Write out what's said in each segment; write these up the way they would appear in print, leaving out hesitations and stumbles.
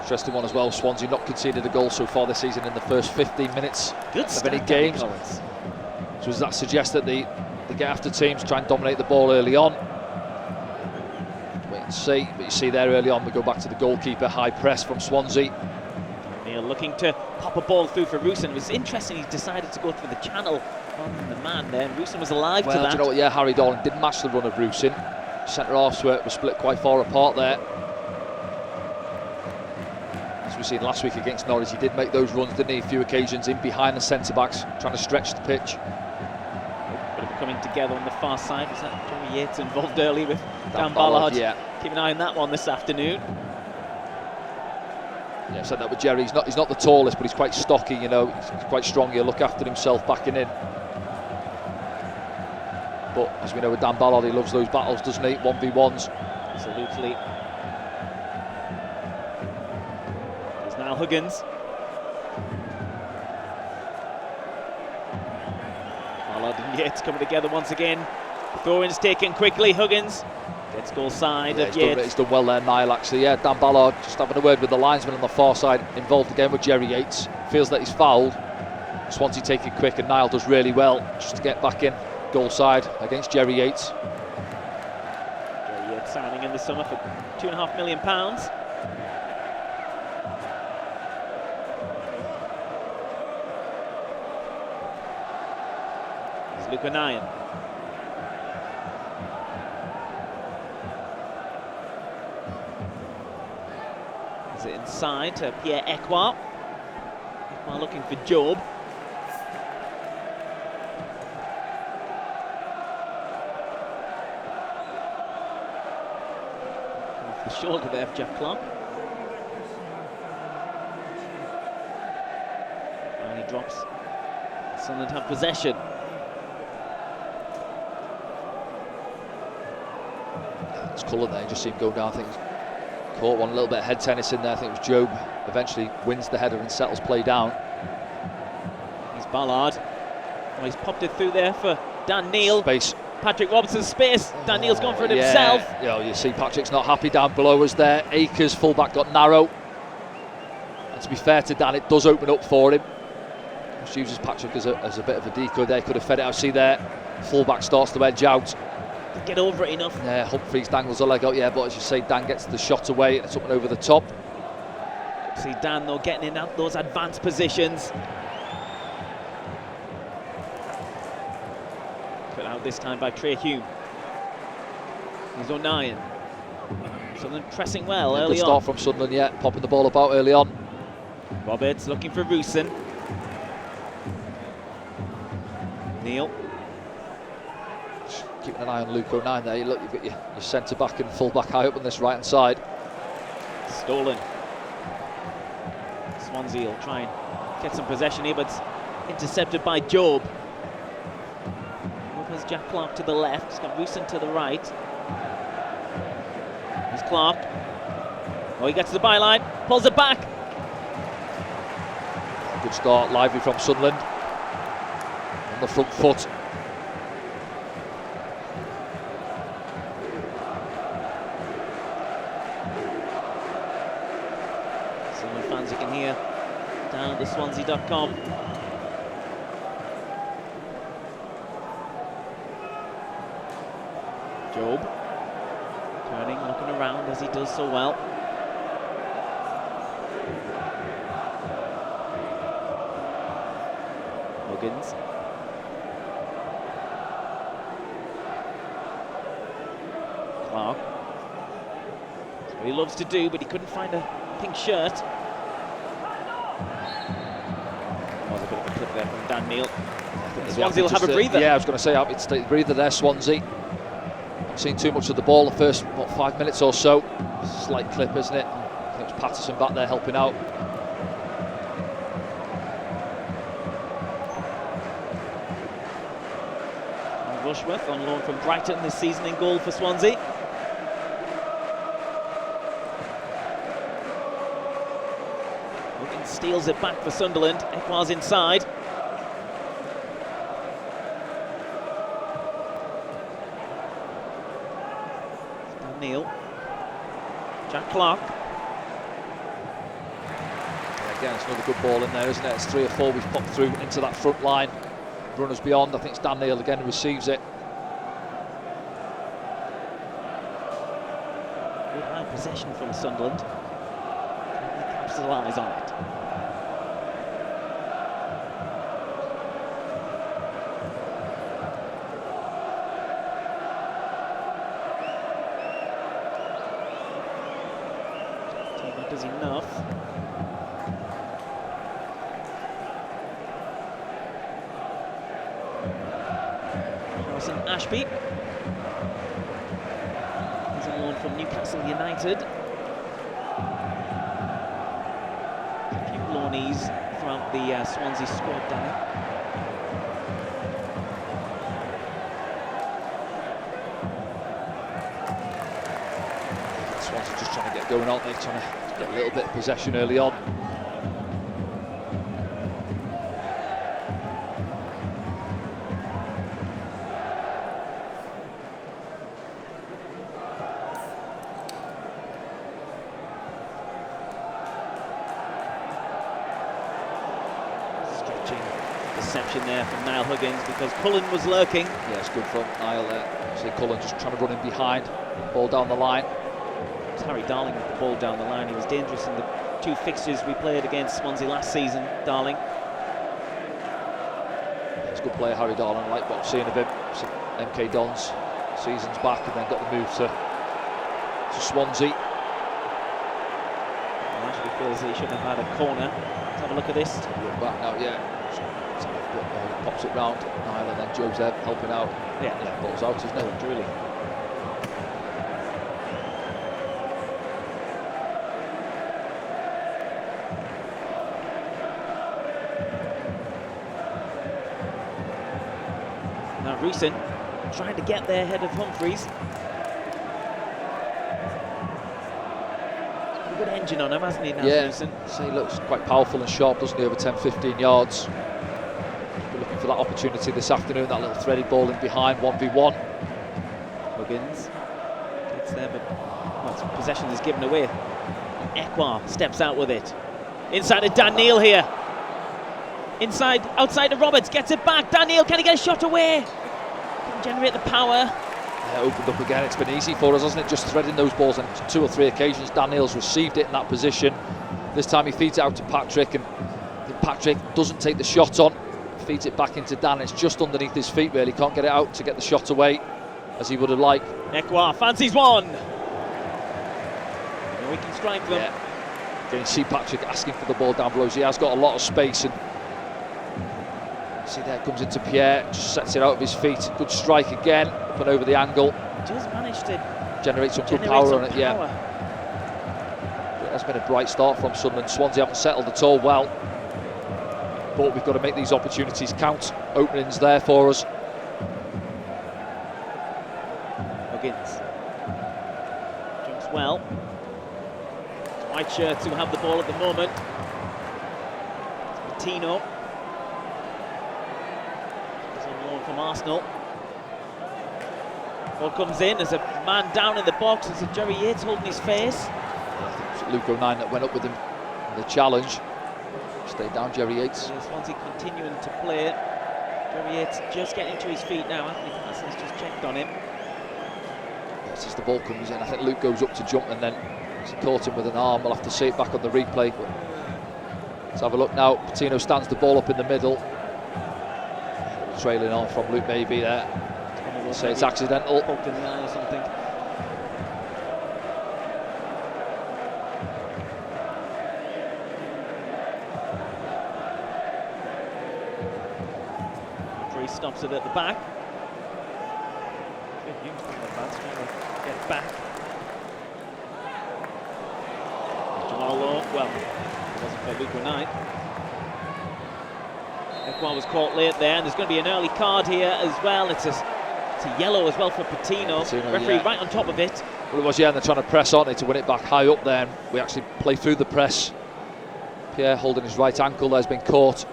Interesting one as well. Swansea not conceded a goal so far this season in the first 15 minutes of any games. So does that suggest that they get after teams, try and dominate the ball early on? Wait and see. But you see there early on, we go back to the goalkeeper, high press from Swansea. Neil looking to pop a ball through for Rewson. It was interesting he decided to go through the channel on the man there. Rewson was alive to that. Do you know what? Yeah, Harry Dolan didn't match the run of Rewson. Centre halves were split quite far apart there. As we've seen last week against Norwich, he did make those runs, didn't he? A few occasions in behind the centre backs, trying to stretch the pitch. Bit of coming together on the far side. Was that Jerry Yates involved early with Dan Ballard? Yeah. Keep an eye on that one this afternoon. Yeah, I've said that with Jerry. He's not the tallest, but he's quite stocky. You know, he's quite strong. He'll look after himself backing in. But as we know with Dan Ballard, he loves those battles, doesn't he? 1v1s. Absolutely. There's now Huggins. Ballard and Yates coming together once again. Throw-in's taken quickly. Huggins gets goal side of Yates. He's done well there, Niall, actually. Yeah, Dan Ballard just having a word with the linesman on the far side, involved again with Jerry Yates. Feels that he's fouled. Swansea take it quick, and Niall does really well just to get back in. Goal side against Jerry Yates. Jerry Yates signing in the summer for £2.5 million. There's Luke O'Nien. Is it inside to Pierre Ekwa? Ekwa looking for Job. The shoulder there of Jeff Clark. And he drops. Sunderland have possession. It's colour there, you just see him go down. I think he's caught one, a little bit of head tennis in there. I think it was Job eventually wins the header and settles play down. He's Ballard. Oh, he's popped it through there for Dan Neil. Space. Patrick Robertson's space. Dan Neil's gone for it himself. You know, you see Patrick's not happy down below us there. Akers, fullback, got narrow. And to be fair to Dan, it does open up for him. Just uses Patrick as a bit of a decoy there. Could have fed it out. See there, fullback starts to edge out. Get over it enough. Yeah, Humphreys dangles a leg out. Yeah, but as you say, Dan gets the shot away and it's up and over the top. See Dan though getting in those advanced positions. Put out this time by Trey Hume. He's O'Nien. Sunderland pressing well early on. Good start from Sunderland, yeah, popping the ball about early on. Roberts looking for Rewson. Neil. Keeping an eye on Luke O'Nien there. You look, you've got your centre back and full back high up on this right hand side. Stolen. Swansea will try and get some possession here, but it's intercepted by Job. There's Jack Clark to the left. He's got Rewson to the right. There's Clark. Oh, he gets to the byline, pulls it back. Good start, lively from Sunderland. On the front foot. Sunderland fans you can hear down at the Swansea.com. Job turning, looking around as he does so well. Huggins. Clark. That's what he loves to do, but he couldn't find a pink shirt. Was a bit of a clip there from Dan Neil. Swansea will have a breather. Yeah, I was going to say, happy to take the breather there, Swansea. Not seen too much of the ball the first 5 minutes or so. Slight clip, isn't it? I think it was Patterson back there helping out. Rushworth on loan from Brighton this season in goal for Swansea. Huggins steals it back for Sunderland. Ekwa's inside. Neil. Jack Clark. again, it's another good ball in there, isn't it? It's 3 or 4 we've popped through into that front line. Runners beyond, I think it's Dan Neil again who receives it. Good high possession from Sunderland. Can they capitalise on it? That does enough. Ashby. He's on loan from Newcastle United. A few loanees throughout the Swansea squad, Danny. Swansea just trying to get going, aren't they? Trying to get a little bit of possession early on. Deception there from Niall Huggins because Cullen was lurking. Yeah, it's good from Niall there. See Cullen just trying to run in behind, ball down the line. It's Harry Darling with the ball down the line. He was dangerous in the 2 fixtures we played against Swansea last season, Darling. It's a good player, Harry Darling. I like what I'm seeing of him. So MK Dons, seasons back, and then got the move to Swansea. Well, actually feels that he shouldn't have had a corner. Let's have a look at this. Look back now, yeah. Pops it round, Niall, and then Joe's there helping out. Yeah, ball's out, isn't it? Really. Now Rewson trying to get there ahead of Humphreys. A good engine on him, hasn't he, now, Rewson? So he looks quite powerful and sharp, doesn't he, over 10-15 yards. We're looking for that opportunity this afternoon, that little threaded ball in behind, 1v1. Huggins gets there, but possession is given away. Ekwa steps out with it. Inside to Dan Neil here. Outside to Roberts, gets it back. Dan Neil, can he get a shot away? Can generate the power. Yeah, opened up again. It's been easy for us, hasn't it? Just threading those balls, and 2 or 3 occasions Dan Neil's received it in that position. This time he feeds it out to Patrick, and Patrick doesn't take the shot on. Feeds it back into Dan. It's just underneath his feet, really. Can't get it out to get the shot away as he would have liked. Ekwa fancies one. And we can strike them. Yeah. You can see Patrick asking for the ball down below. He has got a lot of space, and see there comes into Pierre, just sets it out of his feet. Good strike again, up and over the angle. Just managed to generate some good power on it. Yeah. It has been a bright start from Sunderland. Swansea haven't settled at all well. But we've got to make these opportunities count. Openings there for us. Huggins jumps well. White shirts who have the ball at the moment. It's Patino. He's on loan from Arsenal. Ball comes in. There's a man down in the box. There's a Jerry Yates holding his face. Yeah, I think it was Luke O'Nien that went up with him in the challenge. Stay down, Jerry Yates. Yeah, Swansea continuing to play it. Jerry Yates just getting to his feet now. Anthony Parsons just checked on him. Yes, as the ball comes in, I think Luke goes up to jump and then he caught him with an arm. We'll have to see it back on the replay. But let's have a look now. Patino stands the ball up in the middle. Trailing on from Luke maybe there. We'll say it's accidental. Poked in the eye or something. Stops it at the back. Good use from the fans trying to get back. Jamal Lowe, well, it wasn't for Luke O'Nien. Ekwa was caught late there, and there's going to be an early card here as well. It's a yellow as well for Patino. Referee right on top of it. Well, it was, yeah, and they're trying to press, aren't they, to win it back high up there. And we actually play through the press. Pierre holding his right ankle there has been caught.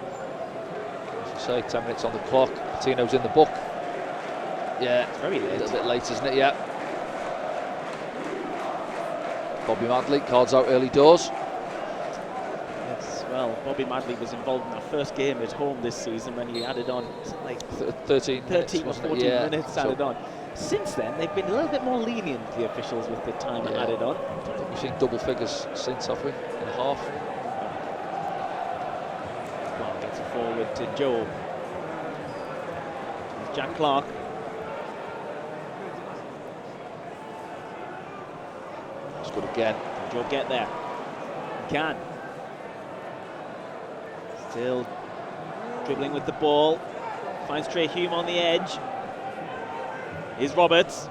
As I say, 10 minutes on the clock. Patino's in the book. Yeah, it's very late. A little bit late, isn't it? Yeah. Bobby Madley, cards out early doors. Yes, Well, Bobby Madley was involved in our first game at home this season when he added on like 13 or 14 minutes added on. Since then, they've been a little bit more lenient, the officials, with the time added on. I think we've seen double figures since, have we, in a half? Clark gets it forward to Joe. Jack Clark. That's good again. Can Joe get there? He can. Still dribbling with the ball. Finds Trey Hume on the edge. Here's Roberts.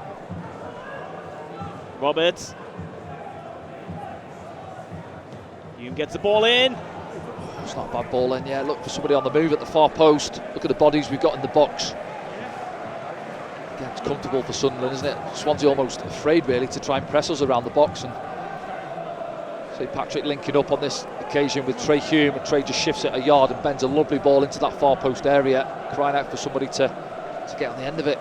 Roberts. Hume gets the ball in. It's not a bad ball in, yeah. Look for somebody on the move at the far post. Look at the bodies we've got in the box. Again, it's comfortable for Sunderland, isn't it? Swansea almost afraid, really, to try and press us around the box. And St. Patrick linking up on this occasion with Trey Hume, and Trey just shifts it a yard and bends a lovely ball into that far post area, crying out for somebody to get on the end of it.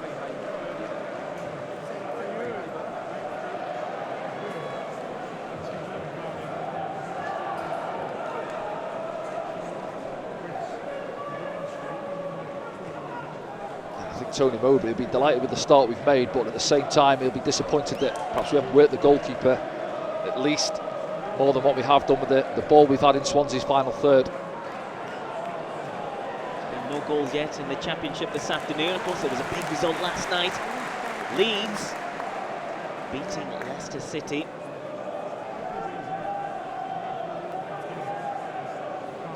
Tony Mowbray will be delighted with the start we've made, but at the same time he'll be disappointed that perhaps we haven't worked the goalkeeper at least more than what we have done with the ball we've had in Swansea's final third. No goals yet in the Championship this afternoon. Of course, there was a big result last night. Leeds beating Leicester City.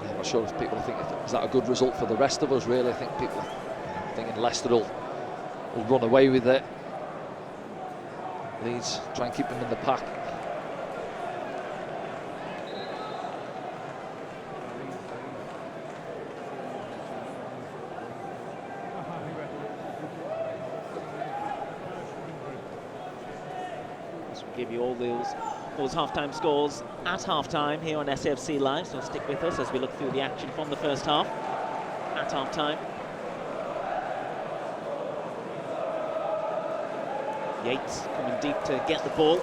Yeah, I'm not sure if people think, is that a good result for the rest of us, really? I think people are thinking Leicester will run away with it. Leeds try and keep them in the pack. This will give you all those half-time scores at half-time here on SFC Live, so stick with us as we look through the action from the first half at half-time. Yates coming deep to get the ball.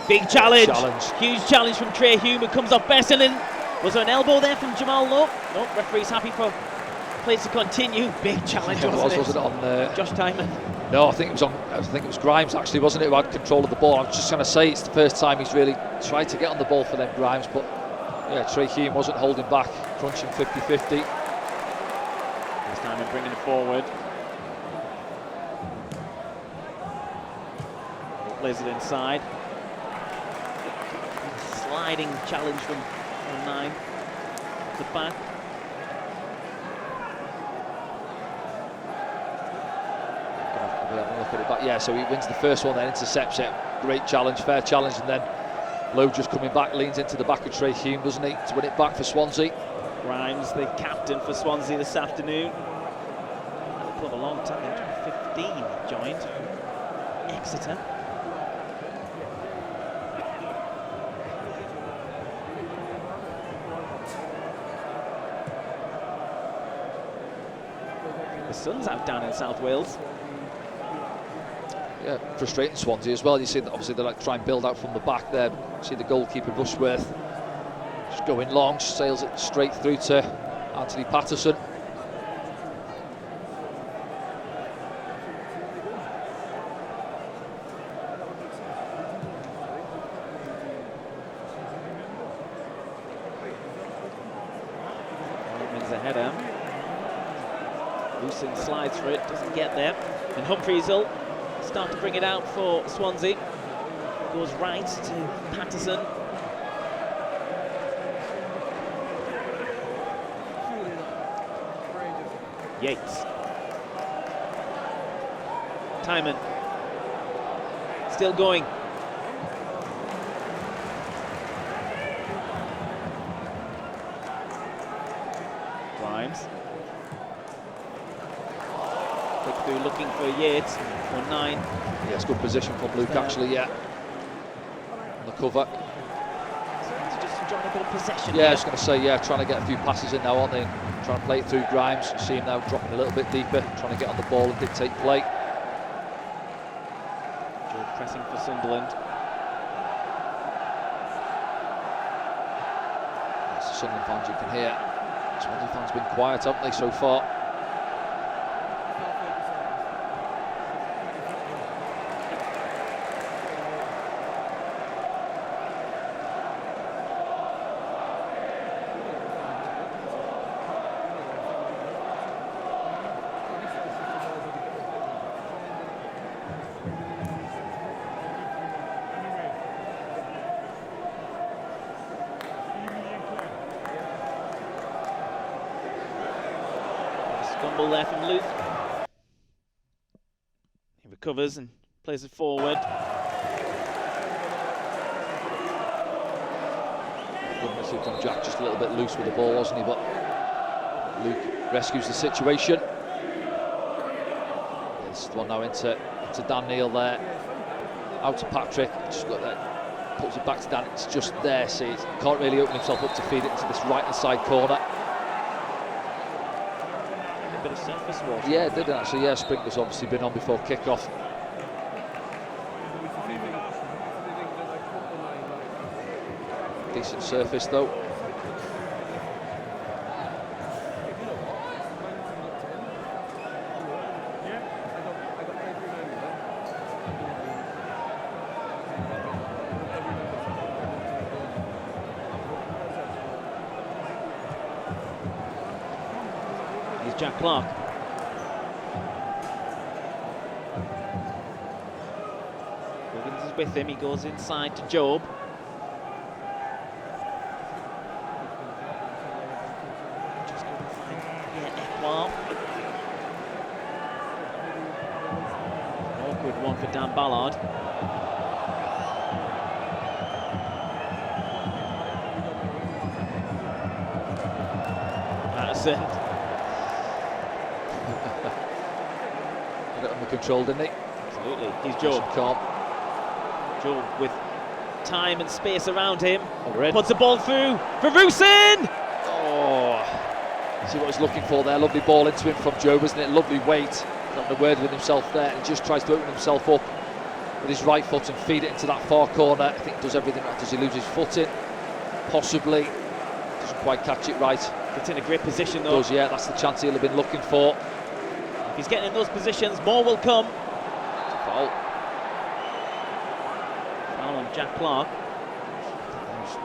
Big challenge. Huge challenge from Trey Hume, who comes off best, and then was there an elbow there from Jamal Lowe? No, referee's happy for play to continue. Big challenge, wasn't it on Josh Timon? No, I think it was Grimes actually, wasn't it, who had control of the ball. I was just going to say it's the first time he's really tried to get on the ball for them, Grimes, but yeah, Trey Hume wasn't holding back, crunching 50-50. This time we're bringing it forward. Plays it inside. Sliding challenge from 9 at the back. Have a look at it back. Yeah, so he wins the first one, then intercepts it. Great challenge, fair challenge, and then Lowe just coming back, leans into the back of Trey Hume, doesn't he, to win it back for Swansea. Grimes, the captain for Swansea this afternoon. For a long time, 2015 joined Exeter. The sun's out down in South Wales. Yeah, frustrating Swansea as well. You see that obviously they like try and build out from the back there. See the goalkeeper Rushworth just going long, sails it straight through to Anthony Patterson. Wins the header. Lucen slides for it, doesn't get there. And Humphreys will start to bring it out for Swansea. Goes right to Patterson. Yates. Timon. Still going. Grimes. Click through looking for Yates for 9. Yeah, it's good position from Luke actually, yeah. On the cover. He's just enjoying a bit of possession. Yeah, I was going to say, yeah, trying to get a few passes in now, aren't they? Trying to play it through Grimes. See him now dropping a little bit deeper, trying to get on the ball and dictate play. Joe Pressing for Sunderland. That's the Sunderland fans you can hear. Swansea fans been quiet, haven't they, so far? Fumble there from Luke. He recovers and plays it forward. Good message from Jack, just a little bit loose with the ball, wasn't he? But Luke rescues the situation. This one now into Dan Neil there. Out to Patrick. Just look there. Puts it back to Dan. It's just there. See, he can't really open himself up to feed it into this right-hand side corner. Bit of surface water. Yeah, it did actually. Yeah, sprinkler's obviously been on before kick-off. Decent surface though. Jack Clark. Wiggins is with him, he goes inside to Job. Just going to find Ekwa. Awkward one for Dan Ballard. Patterson. Got it under control, didn't he? Absolutely. He's Job. Job with time and space around him. Puts the ball through for Rusin! Oh, see what he's looking for there. Lovely ball into him from Job, isn't it? Lovely weight. Having a word with himself there, and just tries to open himself up with his right foot and feed it into that far corner. I think he does everything right. Does he lose his foot in? Possibly. Doesn't quite catch it right. Gets in a great position though. Does, yeah. That's the chance he'll have been looking for. If he's getting in those positions, more will come. Foul. Foul on Jack Clark.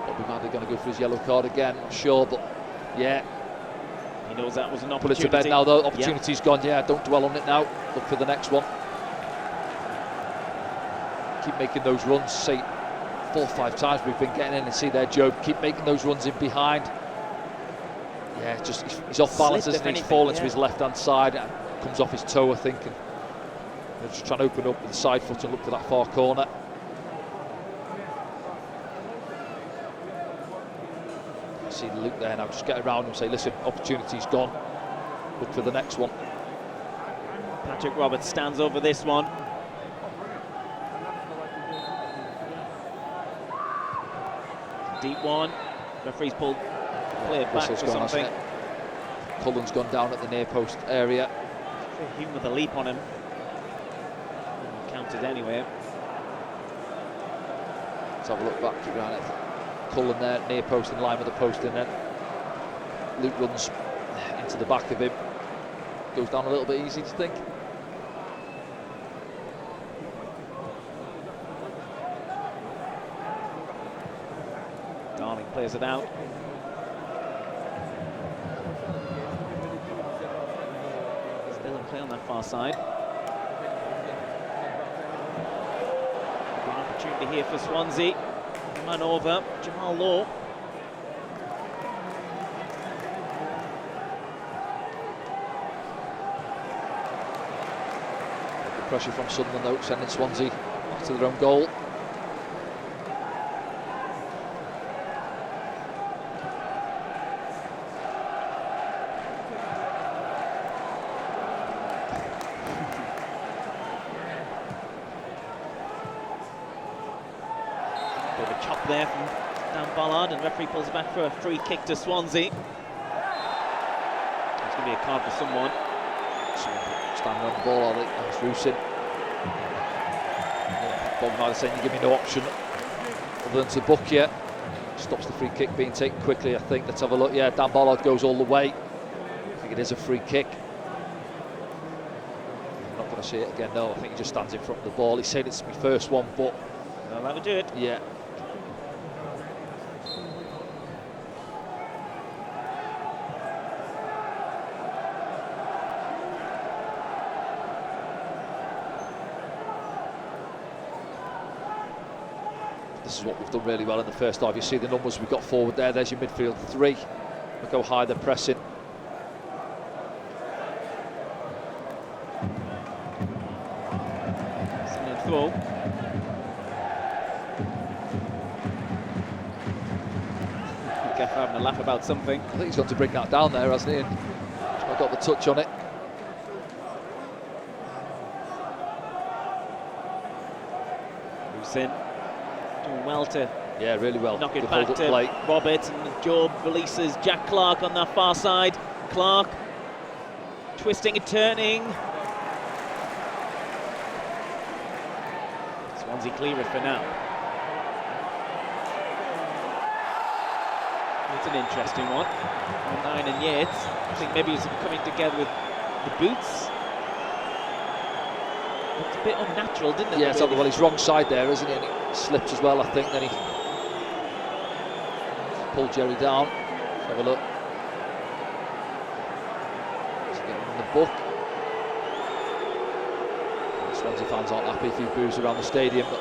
Bobby Madley going to go for his yellow card again, not sure, but yeah. He knows that was an Put opportunity. it to bed now though, opportunity's gone, yeah, don't dwell on it now, look for the next one. Keep making those runs, say 4 or 5 times we've been getting in and see there Job, keep making those runs in behind. Yeah, just he's off balance, isn't he? He's falling to his left hand side, and comes off his toe I think, and they're just trying to open up with the side foot and look for that far corner. I see Luke there now, just get around him and say, listen, opportunity's gone, look for the next one. Patrick Roberts stands over this one. Deep one, referee's pulled, play it back for something. Cullen's gone down at the near post area. Even with a leap on him. Counted anyway. Let's have a look back around it. Cullen there, near post in line with the post, and then Luke runs into the back of him. Goes down a little bit easy, do you think? Darling plays it out. Still in play on that far side. Good opportunity here for Swansea. Man over, Jamal Lowe. The pressure from Sunderland though, sending Swansea back to their own goal. Bit of a chop there from Dan Ballard, and referee pulls it back for a free kick to Swansea. It's going to be a card for someone. Standing on the ball, I think that's Rusin. Bobby Madley saying you give me no option other than to book you. Stops the free kick being taken quickly, I think. Let's have a look. Yeah, Dan Ballard goes all the way. I think it is a free kick. I'm not going to see it again, no. I think he just stands in front of the ball. He's saying it's my first one, but... Well, that'll do it. Yeah. This is what we've done really well in the first half. You see the numbers we've got forward there. There's your midfield three. Look how high they're pressing. Sunderland throw. Gaffer having a laugh about something. I think he's got to bring that down there, hasn't he? And he's not got the touch on it. Who's in? Doing well to really well. knock it Good back to play. Roberts, and Job releases Jack Clark on that far side. Clark twisting and turning. Swansea clear it for now. It's an interesting one. 9 and Yates. I think maybe he's coming together with the boots. Looked a bit unnatural, didn't it? Yeah, really? Well, he's wrong side there, isn't he? And he slipped as well, I think. Then he pulled Jerry down. Let's have a look. He's getting in the book. Swansea fans aren't happy if he boos around the stadium, but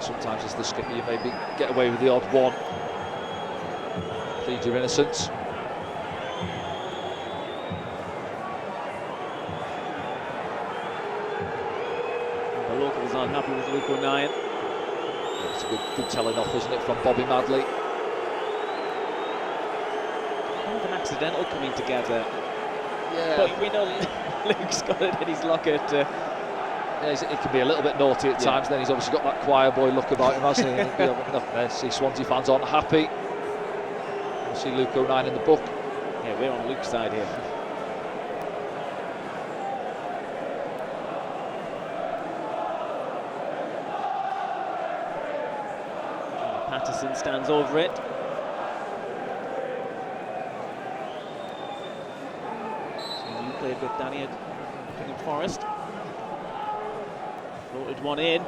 sometimes as the skipper you maybe get away with the odd one. Plead your innocence. The locals aren't happy with Luke O'Nien. It's a good telling off, isn't it, from Bobby Madley? Kind of an accidental coming together. Yeah. But we know Luke's got it in his locker to... Yeah, he can be a little bit naughty at times, then he's obviously got that choir boy look about him, hasn't he? And see Swansea fans aren't happy. We'll see Luke O'Nien in the book. Yeah, we're on Luke's side here. Patterson stands over it. So you played with Danny at Nottingham Forest. Floated one in. Do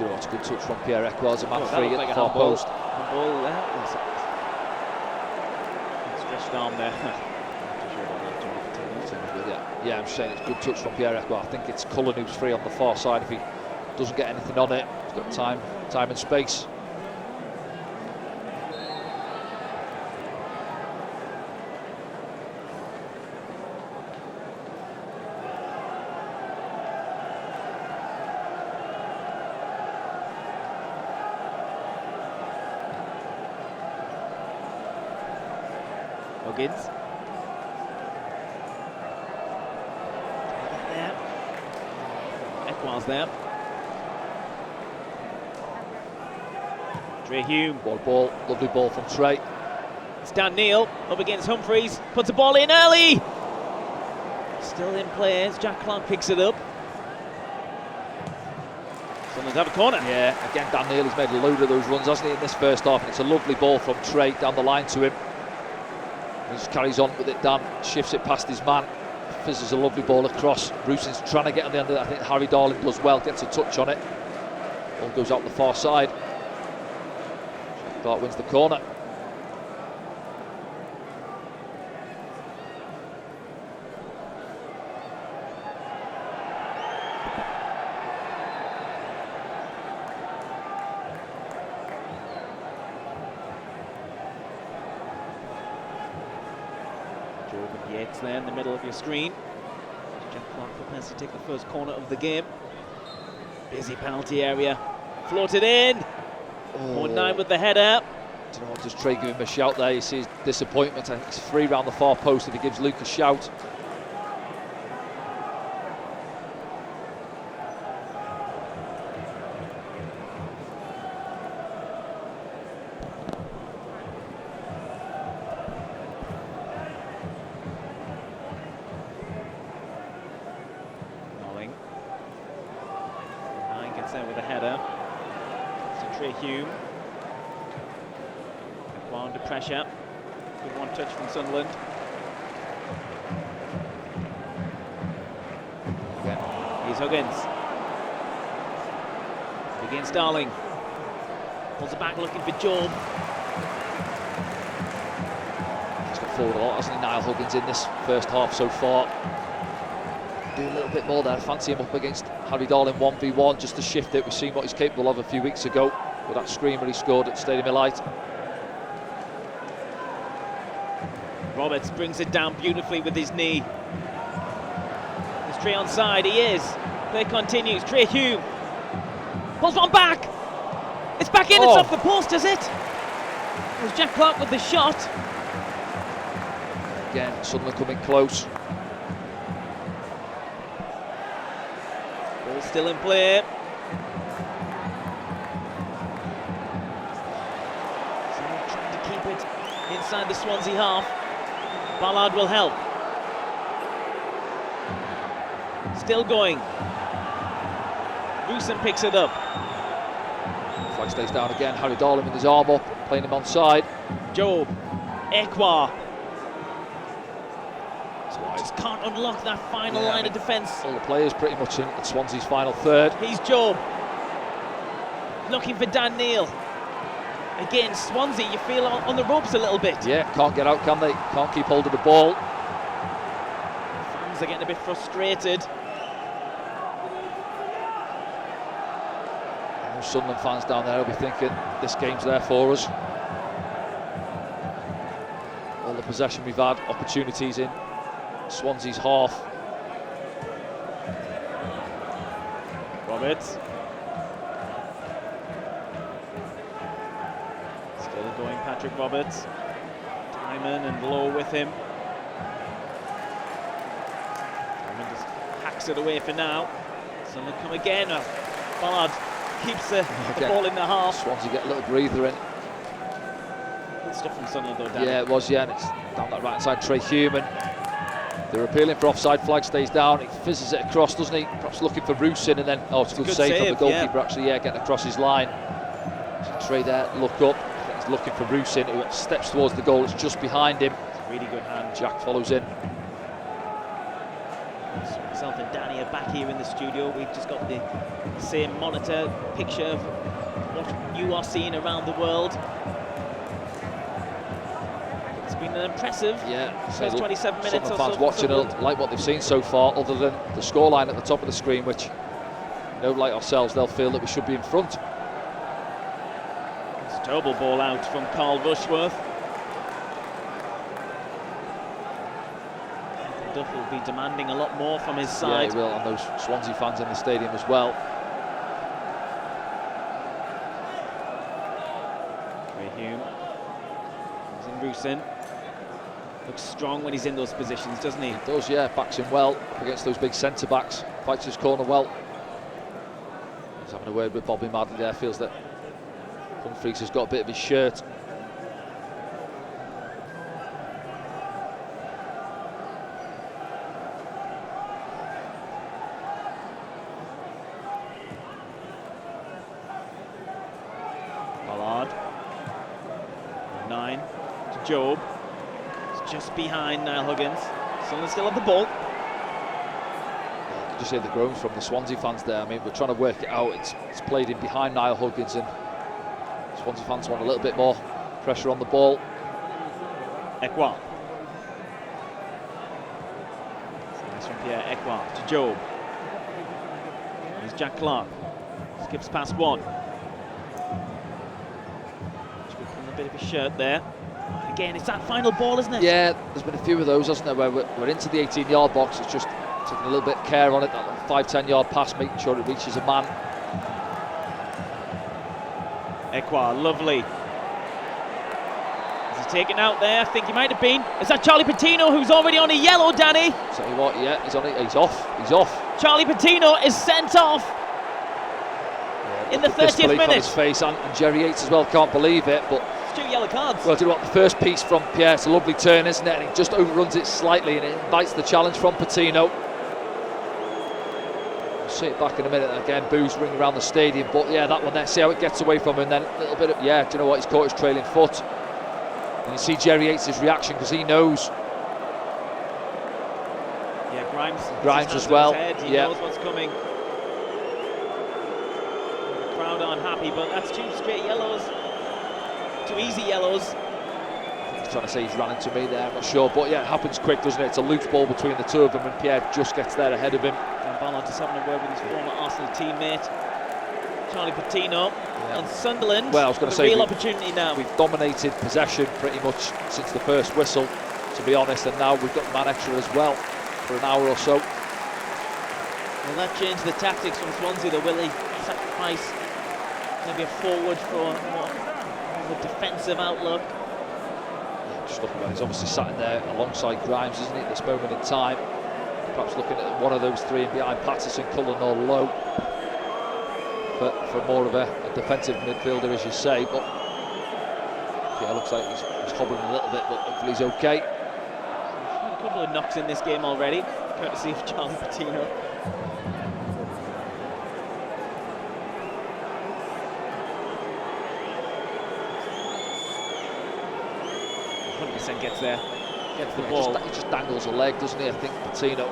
you know what's a good touch from Pierre Ekwaz, a man free at like the far post. Handball there. Stretched arm there. Yeah, I'm saying it's a good touch from Pierre Ekwaz. I think it's Cullen who's free on the far side. If he doesn't get anything on it, he's got time and space. Huggins. There. Ekwaz there. Trey Hume. Ball, lovely ball from Trey. It's Dan Neil up against Humphreys. Puts the ball in early. Still in play as Jack Clark picks it up. Someone's have a corner. Yeah, again Dan Neil has made a load of those runs, hasn't he, in this first half, and it's a lovely ball from Trey down the line to him. He just carries on with it. Dan shifts it past his man, fizzes a lovely ball across. Ruson's trying to get on the end of it. I think Harry Darling does well, gets a touch on it. Ball goes out the far side. Clark wins the corner. Yates there in the middle of your screen. Jack Clark prepares to take the first corner of the game. Busy penalty area. Floated in. 4-9 with the header. Do you know what, does Trey give him a shout there? You see his disappointment. I think it's free round the far post if he gives Luke a shout. with a header. So Trey Hume. Under pressure. Good one touch from Sunderland. Here's Huggins. Against Darling. Pulls it back looking for Job. He's got forward a lot, hasn't he, Niall Huggins, in this first half so far. Do a little bit more there. Fancy him up against Harry Darling 1v1 just to shift it. We've seen what he's capable of a few weeks ago with that screamer he scored at Stadium of Light. Roberts brings it down beautifully with his knee. Is Trey onside? He is. Play continues. Trey Hume pulls one back. It's back in. It's off the post, is it? It was Jack Clark with the shot. Again, Sunderland coming close. Ball still in play. Sunderland trying to keep it inside the Swansea half. Ballard will help. Still going. Roosen picks it up. Flag stays down again. Harry Darling with his arm up, playing him onside. Job. Ekwa. Just can't unlock that final line of defence. All the players pretty much in at Swansea's final third. He's Job. Looking for Dan Neil. Again, Swansea, you feel on the ropes a little bit. Yeah, can't get out, can they? Can't keep hold of the ball. Fans are getting a bit frustrated. Those Sunderland fans down there will be thinking, this game's there for us. All the possession we've had, opportunities in Swansea's half. Roberts. Going Patrick Roberts. Diamond and Lowe with him. Diamond just hacks it away for now. Sunderland come again. Ballard keeps the ball in the half. Swansea get a little breather in. Good stuff from Sunderland though, Dan. Yeah, it was, and it's down that right side, Trey Hume. They're appealing for offside, flag stays down. He fizzes it across, doesn't he? Perhaps looking for Roosen, and then, it's a good save from the goalkeeper, actually, getting across his line. So Trey there, look up. Looking for Roosen, who steps towards the goal. It's just behind him. It's a really good hand. Jack follows in. So myself and Danny are back here in the studio. We've just got the same monitor picture of what you are seeing around the world. It's been an impressive first 27 minutes or so. Fans watching like what they've seen so far, other than the scoreline at the top of the screen, which, like ourselves, they'll feel that we should be in front. Terrible ball out from Carl Rushworth. Duff will be demanding a lot more from his side. Yeah, he will, and those Swansea fans in the stadium as well. Trey Hume. He's in Roosen. Looks strong when he's in those positions, doesn't he? He does, backs him well up against those big centre-backs. Fights his corner well. He's having a word with Bobby Madley there, feels that Humphreys has got a bit of his shirt. Ballard. 9 to Job. It's just behind Niall Huggins. Sunderland still have the ball. You can just hear the groans from the Swansea fans there. I mean, we're trying to work it out. It's played in behind Niall Huggins, and Swansea fans want a little bit more pressure on the ball. Ekwa. Nice from Pierre Ekwa to Job. Here's Jack Clark. Skips past one. Just a bit of his shirt there. Again, it's that final ball, isn't it? Yeah, there's been a few of those, hasn't there, where we're into the 18-yard box. It's just taking a little bit of care on it. That 5-10-yard pass, making sure it reaches a man. Ekwa, lovely. Is he taken out there? I think he might have been. Is that Charlie Patino, who's already on a yellow, Danny? Tell you what, he's on it. He's off. Charlie Patino is sent off in the 30th minute. On his face, and Jerry Yates as well can't believe it. But it's 2 yellow cards. Well, do you know what? The first piece from Pierre, it's a lovely turn, isn't it? And he just overruns it slightly, and it invites the challenge from Patino. see it back in a minute. Again, boos ring around the stadium, but yeah, that one there, see how it gets away from him, and then a little bit of, yeah, do you know what, he's caught his trailing foot. And you see Jerry Yates' reaction, because he knows. Yeah, Grimes as well. He knows what's coming. The crowd aren't happy, but that's 2 straight yellows. 2 easy yellows. He's trying to say he's ran into me there, I'm not sure, but yeah, it happens quick, doesn't it? It's a loose ball between the two of them, and Pierre just gets there ahead of him. Dan Ballard just having a word with his former Arsenal teammate, Charlie Patino. And Sunderland, well, I was going to say, real opportunity now. We've dominated possession pretty much since the first whistle, to be honest, and now we've got man extra as well for an hour or so. Will that change the tactics from Swansea? They will sacrifice maybe a forward for more of a defensive outlook. Just looking at, he's obviously sat in there alongside Grimes, isn't he, at this moment in time? Perhaps looking at one of those three and behind Patterson, Cullen or Lowe for more of a defensive midfielder, as you say. But yeah, it looks like he's hobbling a little bit, but hopefully he's okay. A couple of knocks in this game already, courtesy of Charlie Patino. Gets there, gets the ball. He just dangles a leg, doesn't he? I think Patino.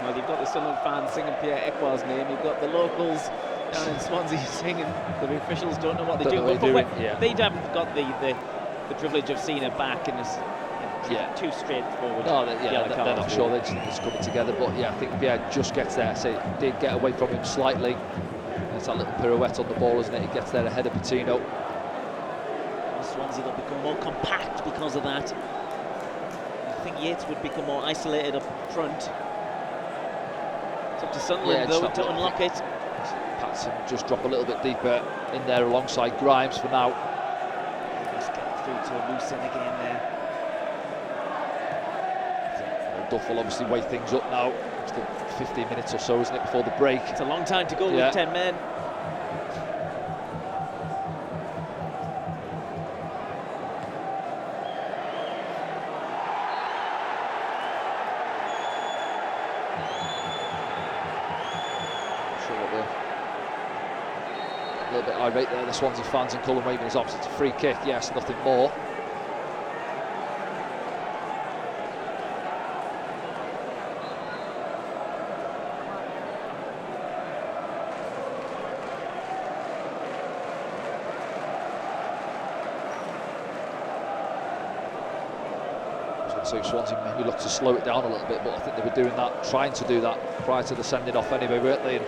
Well, you've got the Sunderland fans singing Pierre Ekwal's name, you've got the locals down in Swansea singing, the officials don't know what they're doing. They haven't got the privilege of seeing it back, and it's too straightforward. No, they're not sure, they're just coming together, but yeah, I think Pierre just gets there. So it did get away from him slightly. It's that little pirouette on the ball, isn't it? He gets there ahead of Patino. Swansea will become more compact because of that. I think Yates would become more isolated up front. It's up to Sunderland though to unlock it. Patterson just drop a little bit deeper in there alongside Grimes for now. Just get through to a loose end again there. Duff will obviously weigh things up now. Still 15 minutes or so, isn't it, before the break? It's a long time to go with 10 men. A little bit irate there, the Swansea fans, and Cullen waving his arms. It's a free kick, yes, nothing more. So Swansea maybe look to slow it down a little bit, but I think they were doing that, trying to do that prior to the sending off anyway, weren't they? And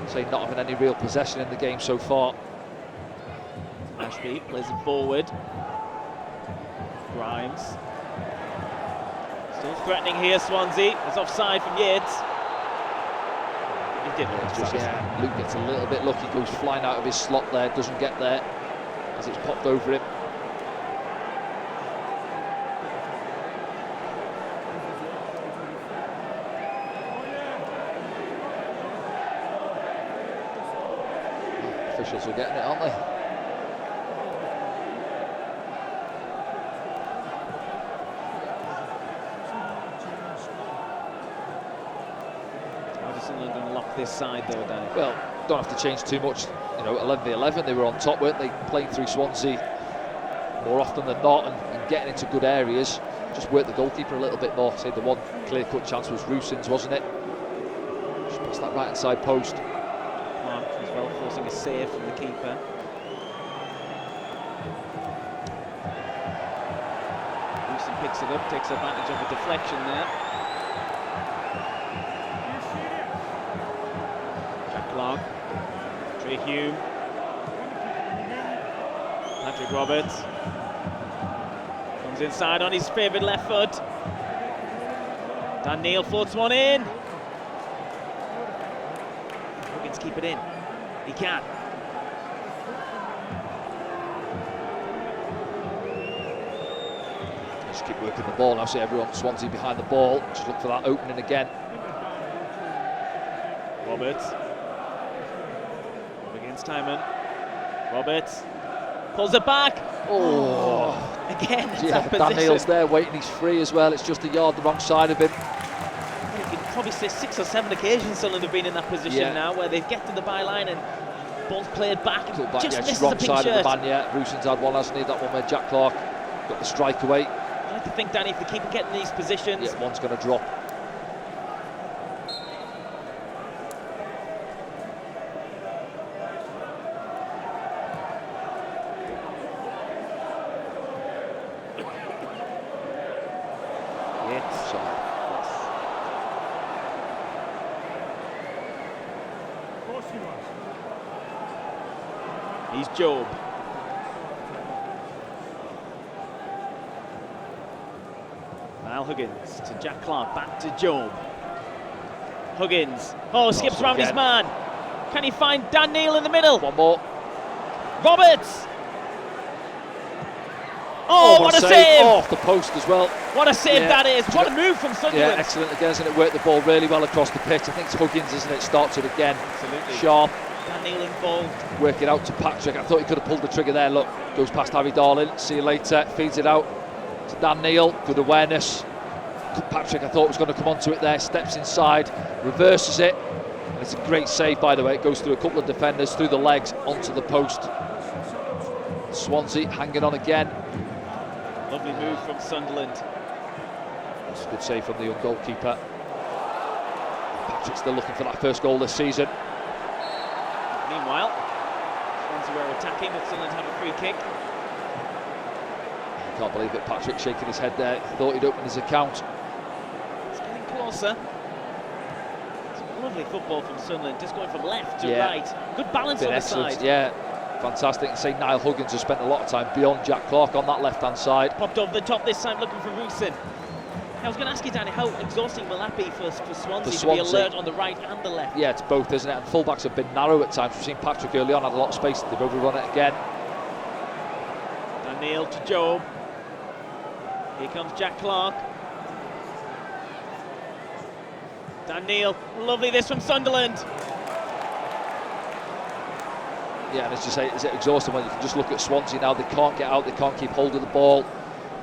say not having any real possession in the game so far. Ashby plays it forward. Grimes. Still threatening here, Swansea. It's offside from Yates. He didn't look yeah, Luke gets a little bit lucky, goes flying out of his slot there, doesn't get there as it's popped over him. Officials are getting it, aren't they? How does Sunderland unlock this side though, Danny? Well, don't have to change too much. You know, 11v11, they were on top, weren't they? Playing through Swansea more often than not and getting into good areas. Just work the goalkeeper a little bit more. Say the one clear-cut chance was Rusyn's, wasn't it? Just past that right-hand side post. As well, forcing a save from the keeper. Rusyn picks it up, takes advantage of a deflection there. Jack Long, Trey Hume, Patrick Roberts comes inside on his favourite left foot. Dan Neil floats one in. Huggins keep it in. He can. Just keep working the ball. Now see everyone Swansea behind the ball. Just look for that opening again. Roberts. Up against Timon. Roberts. Pulls it back. Oh. Again, it's Yeah, that Dan position. Neil's there waiting. He's free as well. It's just a yard the wrong side of him. You can probably say 6 or 7 occasions Sunderland have been in that position now, where they get to the byline and ball's played back and just misses wrong a pink side shirt. of the man. Yeah, Ruson's had one, hasn't he? That one where Jack Clark got the strike away. I like to think, Danny, if they keep getting these positions, Yeah, one's going to drop. He's Job. Niall Huggins to Jack Clark, back to Job. Huggins, skips around his man. Can he find Dan Neil in the middle? One more. Roberts! Oh, what a save! Oh, off the post as well. What a save that is. What a move from Sunderland. Yeah, excellent again, isn't it? Worked the ball really well across the pitch. I think it's Huggins, isn't it? Starts it again. Absolutely. Sharp. Dan Neil involved. Work it out to Patrick. I thought he could have pulled the trigger there. Look, goes past Harry Darling. See you later. Feeds it out to Dan Neil. Good awareness. Patrick, I thought, was going to come onto it there. Steps inside, reverses it. And it's a great save, by the way. It goes through a couple of defenders, through the legs, onto the post. Swansea hanging on again. Lovely move from Sunderland. That's a good save from the young goalkeeper. Patrick's still looking for that first goal this season. Meanwhile, Swansea were attacking, but Sunderland have a free kick. I can't believe it. Patrick shaking his head there. Thought he'd open his account. It's getting closer. It's lovely football from Sunderland, just going from left to right. Good balance on the side. Yeah, fantastic. And say Niall Huggins has spent a lot of time beyond Jack Clark on that left-hand side. Popped over the top this time, looking for Rusin. I was going to ask you, Danny, how exhausting will that be for Swansea to be alert on the right and the left? Yeah, it's both, isn't it? And fullbacks have been narrow at times. We've seen Patrick early on had a lot of space. They've overrun it again. Dan Neil to Job. Here comes Jack Clark. Dan Neil, lovely this from Sunderland. Yeah, and as you say, is it exhausting when you can just look at Swansea now? They can't get out, they can't keep hold of the ball.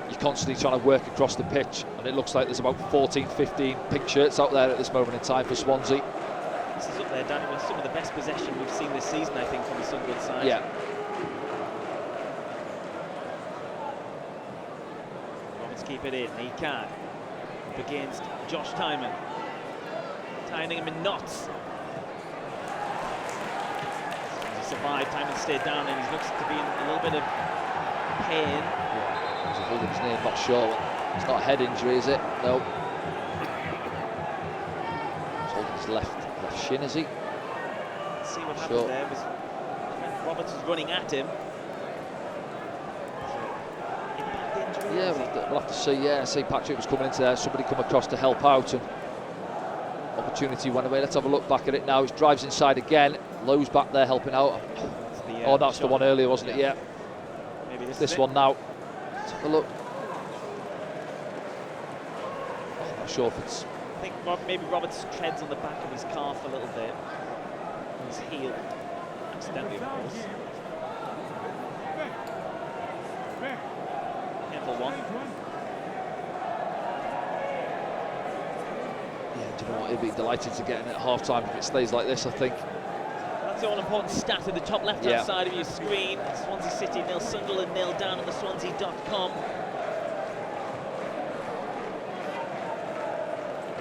You're constantly trying to work across the pitch, and it looks like there's about 14, 15 pink shirts out there at this moment in time for Swansea. This is up there, Danny, with some of the best possession we've seen this season, I think, from the Sunderland side. Yeah. Roberts keep it in, he can. Up against Josh Timon. Tying him in knots. He survived, Timon stayed down, and he looks to be in a little bit of pain. He's holding his knee, I'm not sure. It's not a head injury, is it? No. He's holding his left shin, is he? Let's see what happened there. Roberts was running at him. Impact injury? Yeah, we'll have to see. Yeah, see Patrick was coming into there. Somebody come across to help out, and opportunity went away. Let's have a look back at it now. He drives inside again. Lowe's back there helping out. That's the one earlier, wasn't it? Yeah. Maybe this one now. Let's have a look. I'm not sure if it's... I think maybe Roberts treads on the back of his calf a little bit. His heel. Accidentally, of course. Careful one. Yeah, do you know what? He'd be delighted to get in at half-time if it stays like this, I think. That's the all-important stat at the top left-hand side of your screen. Swansea City 0, Sunderland 0, down on the Swansea.com.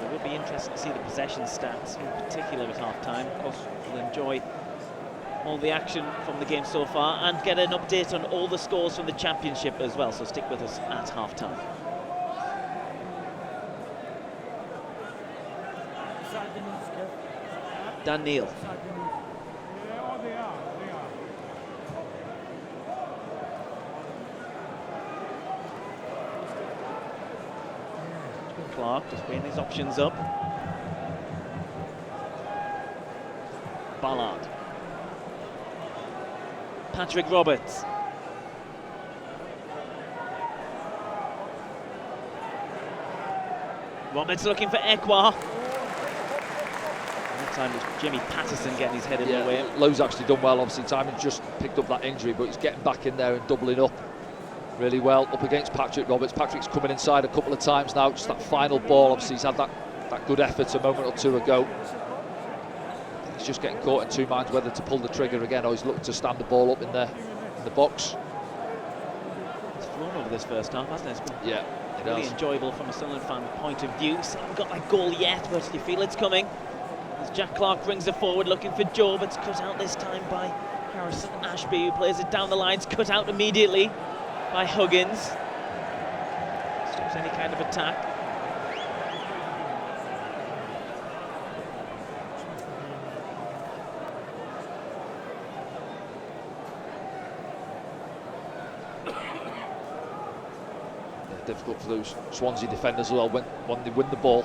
It will be interesting to see the possession stats, in particular at half-time. Of course, we'll enjoy all the action from the game so far and get an update on all the scores from the Championship as well, so stick with us at half-time. Dan Neil. Clark just weighing his options up. Ballard. Patrick Roberts. Roberts looking for Ekwa. That time it was Jimmy Patterson getting his head in the way. Lowe's actually done well. Obviously, Timon just picked up that injury, but he's getting back in there and doubling up really well up against Patrick Roberts. Patrick's coming inside a couple of times now. Just that final ball. Obviously, he's had that good effort a moment or two ago. He's just getting caught in two minds whether to pull the trigger again or he's looking to stand the ball up in the box. It's flown over this first half, hasn't it? It's been really enjoyable from a Sunderland fan point of view. So haven't got that goal yet, but you feel it's coming. As Jack Clark brings it forward, looking for Job. It's cut out this time by Harrison Ashby, who plays it down the lines, cut out immediately by Huggins. Stops any kind of attack. Difficult for those Swansea defenders as well when they win the ball.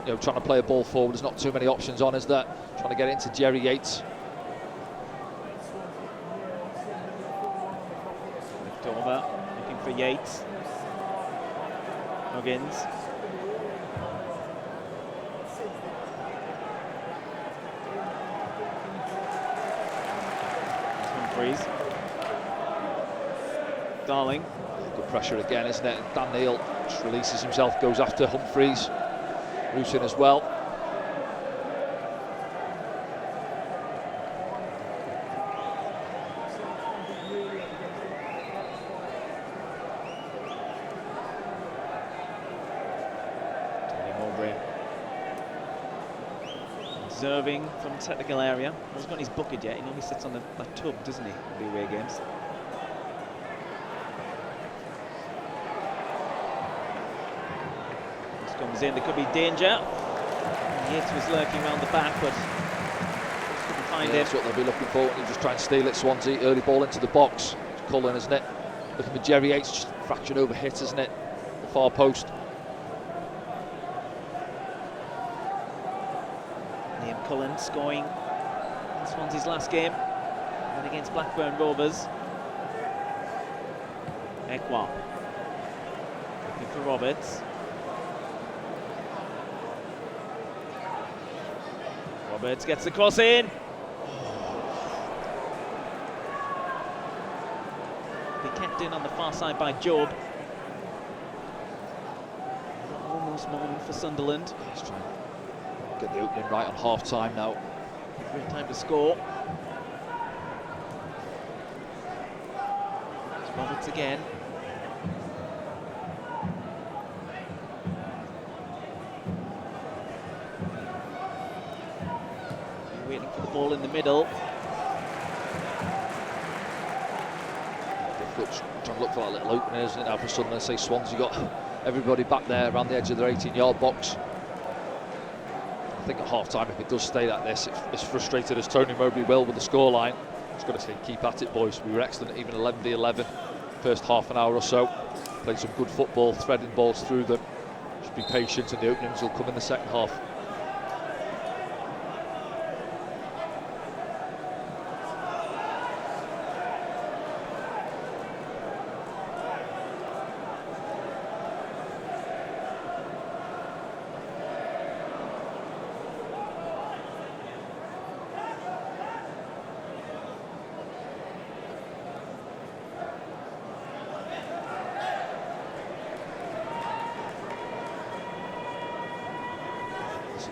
You know, trying to play a ball forward, there's not too many options on, is there? Trying to get it into Jerry Yates. Left over, looking for Yates. Huggins. Humphreys. Darling. Good pressure again, isn't it? And Dan Neil just releases himself, goes after Humphreys. Roos in as well. Observing from the technical area. He's got his bucket yet. He normally sits on that tub, doesn't he, in the away games? Comes in, there could be danger. Yates was lurking around the back, but couldn't find him. That's what they'll be looking for. They'll just try and steal it. Swansea, early ball into the box. It's Cullen, isn't it? Looking for Jerry Yates, just fraction over hit, isn't it? The far post. Liam Cullen scoring in Swansea's last game and against Blackburn Rovers. Ekwa looking for Roberts. Roberts gets the cross in. Be kept in on the far side by Job. Almost moment for Sunderland. He's trying to get the opening right on half time now. Great time to score. It's Roberts again. Waiting for the ball in the middle. Difficult trying to look for that little opening, isn't it, now for Sunderland? Say Swansea got everybody back there around the edge of their 18-yard box. I think at half-time, if it does stay like this, it's frustrated as Tony Mowbray will with the scoreline. Just got to say, keep at it, boys. We were excellent, even 11v11, first half an hour or so. Played some good football, threading balls through them. Just be patient, and the openings will come in the second half.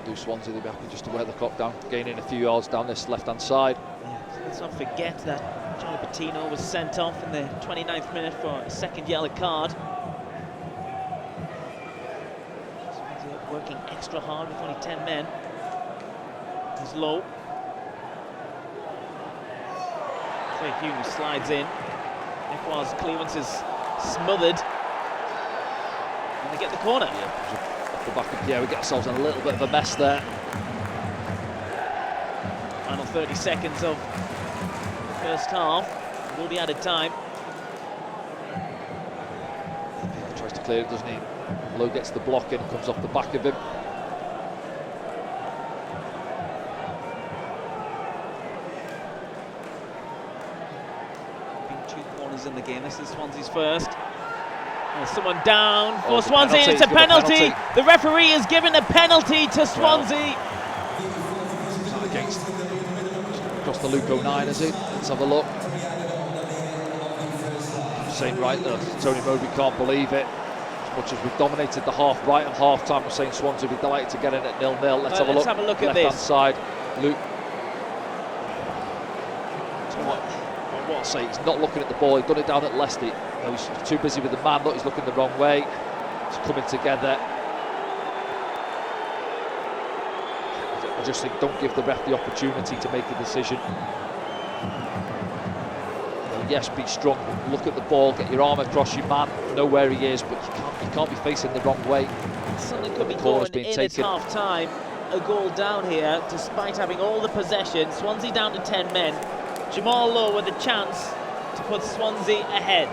Do Swansea, they'll be happy just to wear the clock down, gaining a few yards down this left-hand side. Yeah, let's not forget that Johnny Patino was sent off in the 29th minute for a second yellow card. Swansea working extra hard with only 10 men. He's low. Trey Hughes slides in. Ekwa's clearance is smothered. And they get the corner. Yeah, the back of Pierre, we get ourselves in a little bit of a mess there. Final 30 seconds of the first half. Will be added time. He tries to clear it, doesn't he? Lowe gets the block in, comes off the back of him. Been 2 corners in the game. This is Swansea's first. And someone down for it's a Swansea. penalty. It's a He's given a penalty. The referee has given a penalty to Swansea. Is that against across the Luke 09, is it? Let's have a look. Saying right there, Tony Mowbray can't believe it. As much as we've dominated the half, right at half time, we're saying Swansea would be delighted to get in at 0-0. Let's have a look. Let's have a look at Left-hand this. side, Luke. What I say, he's not looking at the ball. He's done it down at Leicester. He's too busy with the man. Look, he's looking the wrong way. It's coming together. I just think don't give the ref the opportunity to make a decision. Yes, be strong, look at the ball, get your arm across your man, know where he is, but you can't be facing the wrong way. Something could be going in at half time. A goal down here, despite having all the possession. Swansea down to 10 men. Jamal Lowe with a chance to put Swansea ahead.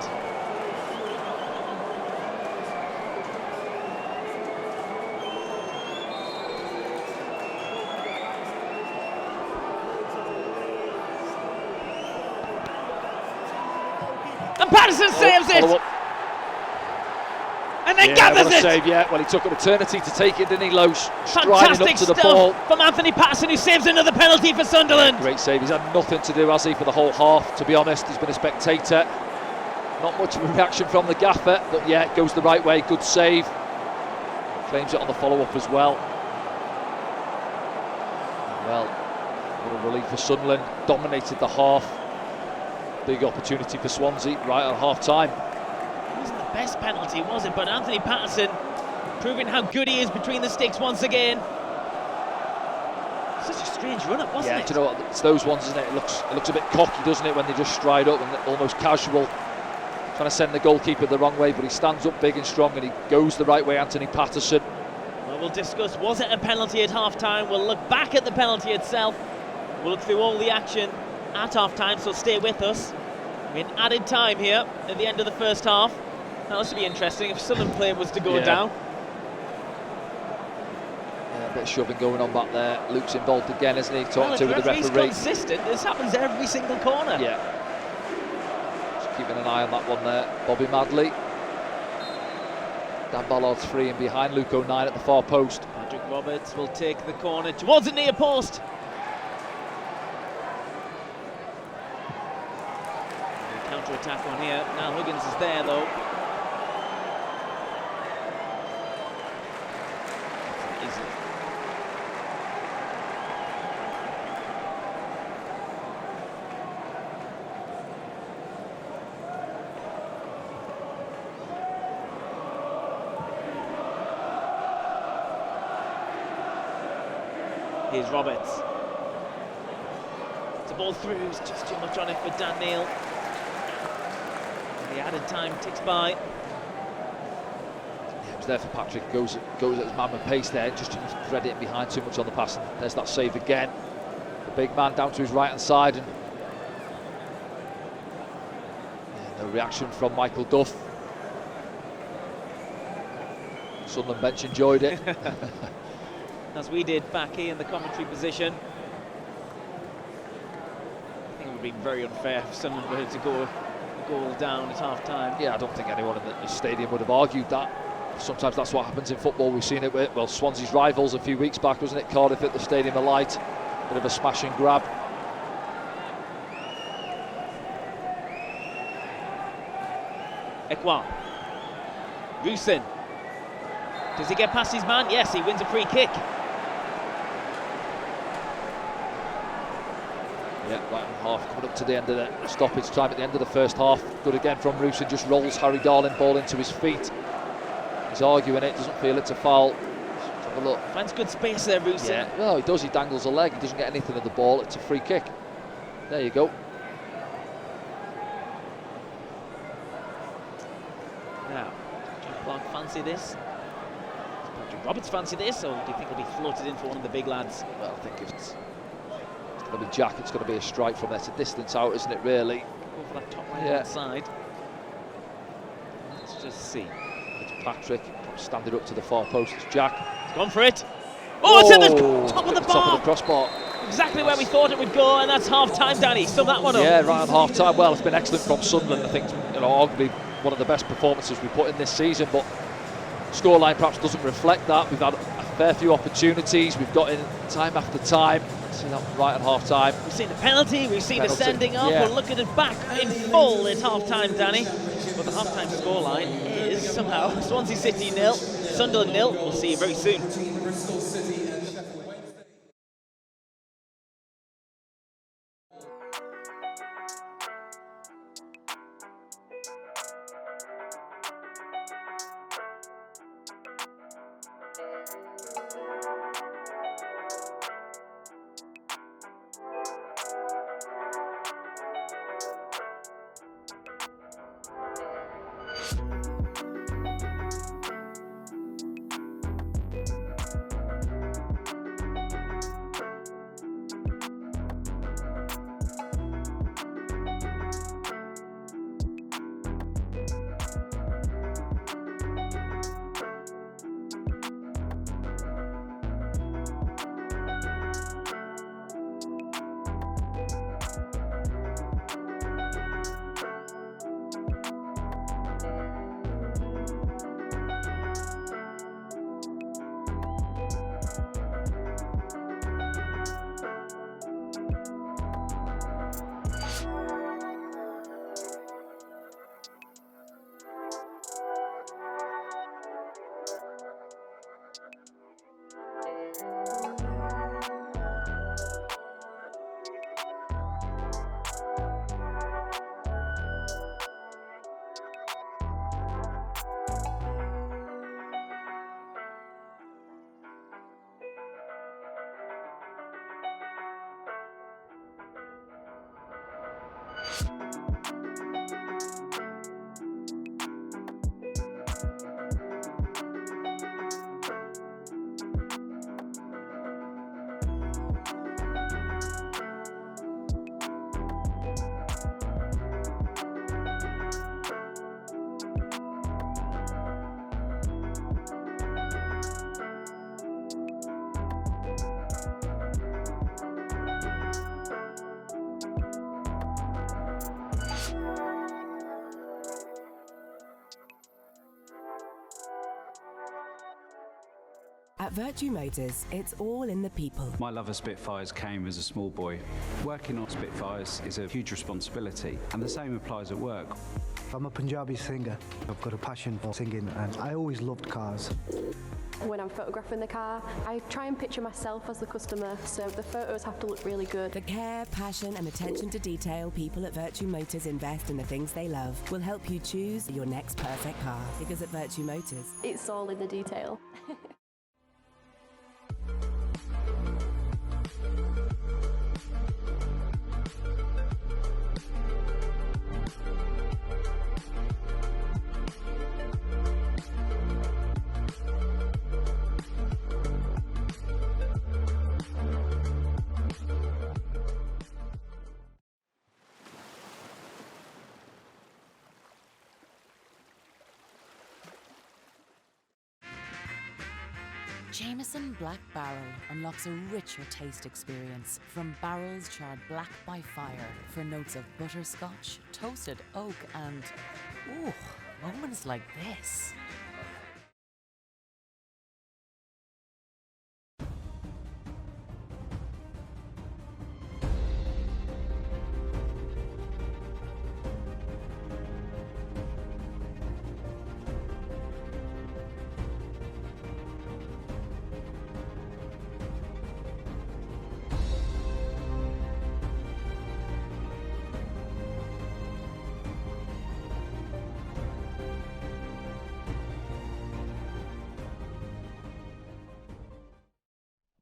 And Patterson saves it! And then gathers it! Save, yeah. Well, he took an eternity to take it, didn't he, Lowe? Fantastic up to the stuff ball. From Anthony Patterson, who saves another penalty for Sunderland. Great save. He's had nothing to do, has he, for the whole half, to be honest. He's been a spectator. Not much of a reaction from the gaffer, but yeah, it goes the right way. Good save. Claims it on the follow-up as well. Well, what a relief for Sunderland. Dominated the half. Big opportunity for Swansea right at half-time. It wasn't the best penalty, was it? But Anthony Patterson proving how good he is between the sticks once again. Such a strange run-up, wasn't it? Yeah, do you know what? It's those ones, isn't it? It looks a bit cocky, doesn't it, when they just stride up and almost casual. Trying to send the goalkeeper the wrong way, but he stands up big and strong and he goes the right way, Anthony Patterson. Well, we'll discuss, was it a penalty at half-time? We'll look back at the penalty itself. We'll look through all the action at half-time, so stay with us. We're in added time here at the end of the first half. Now this would be interesting if Sunderland play was to go down. Yeah, a bit of shoving going on back there. Luke's involved again, isn't he? Talking to with the referee. Consistent. This happens every single corner. Yeah. Just keeping an eye on that one there. Bobby Madley. Dan Ballard's free in behind Luke 09 at the far post. Patrick Roberts will take the corner towards the near post. Counter-attack on here. Now Huggins is there though. Easy. Here's Roberts. It's a ball through, it's just too much on it for Dan Neil. The added time ticks by. Yeah, it was there for Patrick. Goes at his man with pace there. Just too much credit behind, too much on the pass. And there's that save again. The big man down to his right hand side, and no reaction from Michael Duff. Sunderland bench enjoyed it. As we did back here in the commentary position. I think it would be very unfair if Sunderland were to go goal down at half-time. Yeah, I don't think anyone in the stadium would have argued that. Sometimes that's what happens in football. We've seen it with, well, Swansea's rivals a few weeks back, wasn't it? Cardiff at the Stadium of Light. Bit of a smash and grab. Ekwa. Rusin. Does he get past his man? Yes, he wins a free kick. Yeah, right in half, coming up to the end of the stoppage time at the end of the first half. Good again from Rusin, just rolls Harry Darling ball into his feet. He's arguing it, doesn't feel it's a foul. Let's have a look. Finds good space there, Rusin. Yeah, well, he does, he dangles a leg, he doesn't get anything of the ball, it's a free kick. There you go. Now, does Jack Clark fancy this? Does Patrick Roberts fancy this, or do you think he'll be floated in for one of the big lads? Well, I think if it's going to be Jack, it's going to be a strike from there. It's a distance out, isn't it, really? Go for that top right-hand side. Let's just see. It's Patrick, standing up to the far post. It's Jack. He's gone for it. Oh, it's in the top of the bar! Top of the crossbar. Exactly where we thought it would go, and that's half-time, Danny. Sum that one up. Yeah, right on half-time. Well, it's been excellent from Sunderland. I think, arguably one of the best performances we put in this season, but scoreline perhaps doesn't reflect that. We've had a fair few opportunities, we've got in time after time. See that right at half time. We've seen the penalty, we've seen the sending off. We'll look at it back in full at half time, Danny. But the half time scoreline is somehow Swansea City 0, Sunderland 0. We'll see you very soon. At Virtue Motors, it's all in the people. My love of Spitfires came as a small boy. Working on Spitfires is a huge responsibility, and the same applies at work. I'm a Punjabi singer. I've got a passion for singing, and I always loved cars. When I'm photographing the car, I try and picture myself as the customer, so the photos have to look really good. The care, passion and attention to detail people at Virtue Motors invest in the things they love will help you choose your next perfect car. Because at Virtue Motors, It's all in the detail. Jameson Black Barrel unlocks a richer taste experience from barrels charred black by fire for notes of butterscotch, toasted oak and, ooh, moments like this.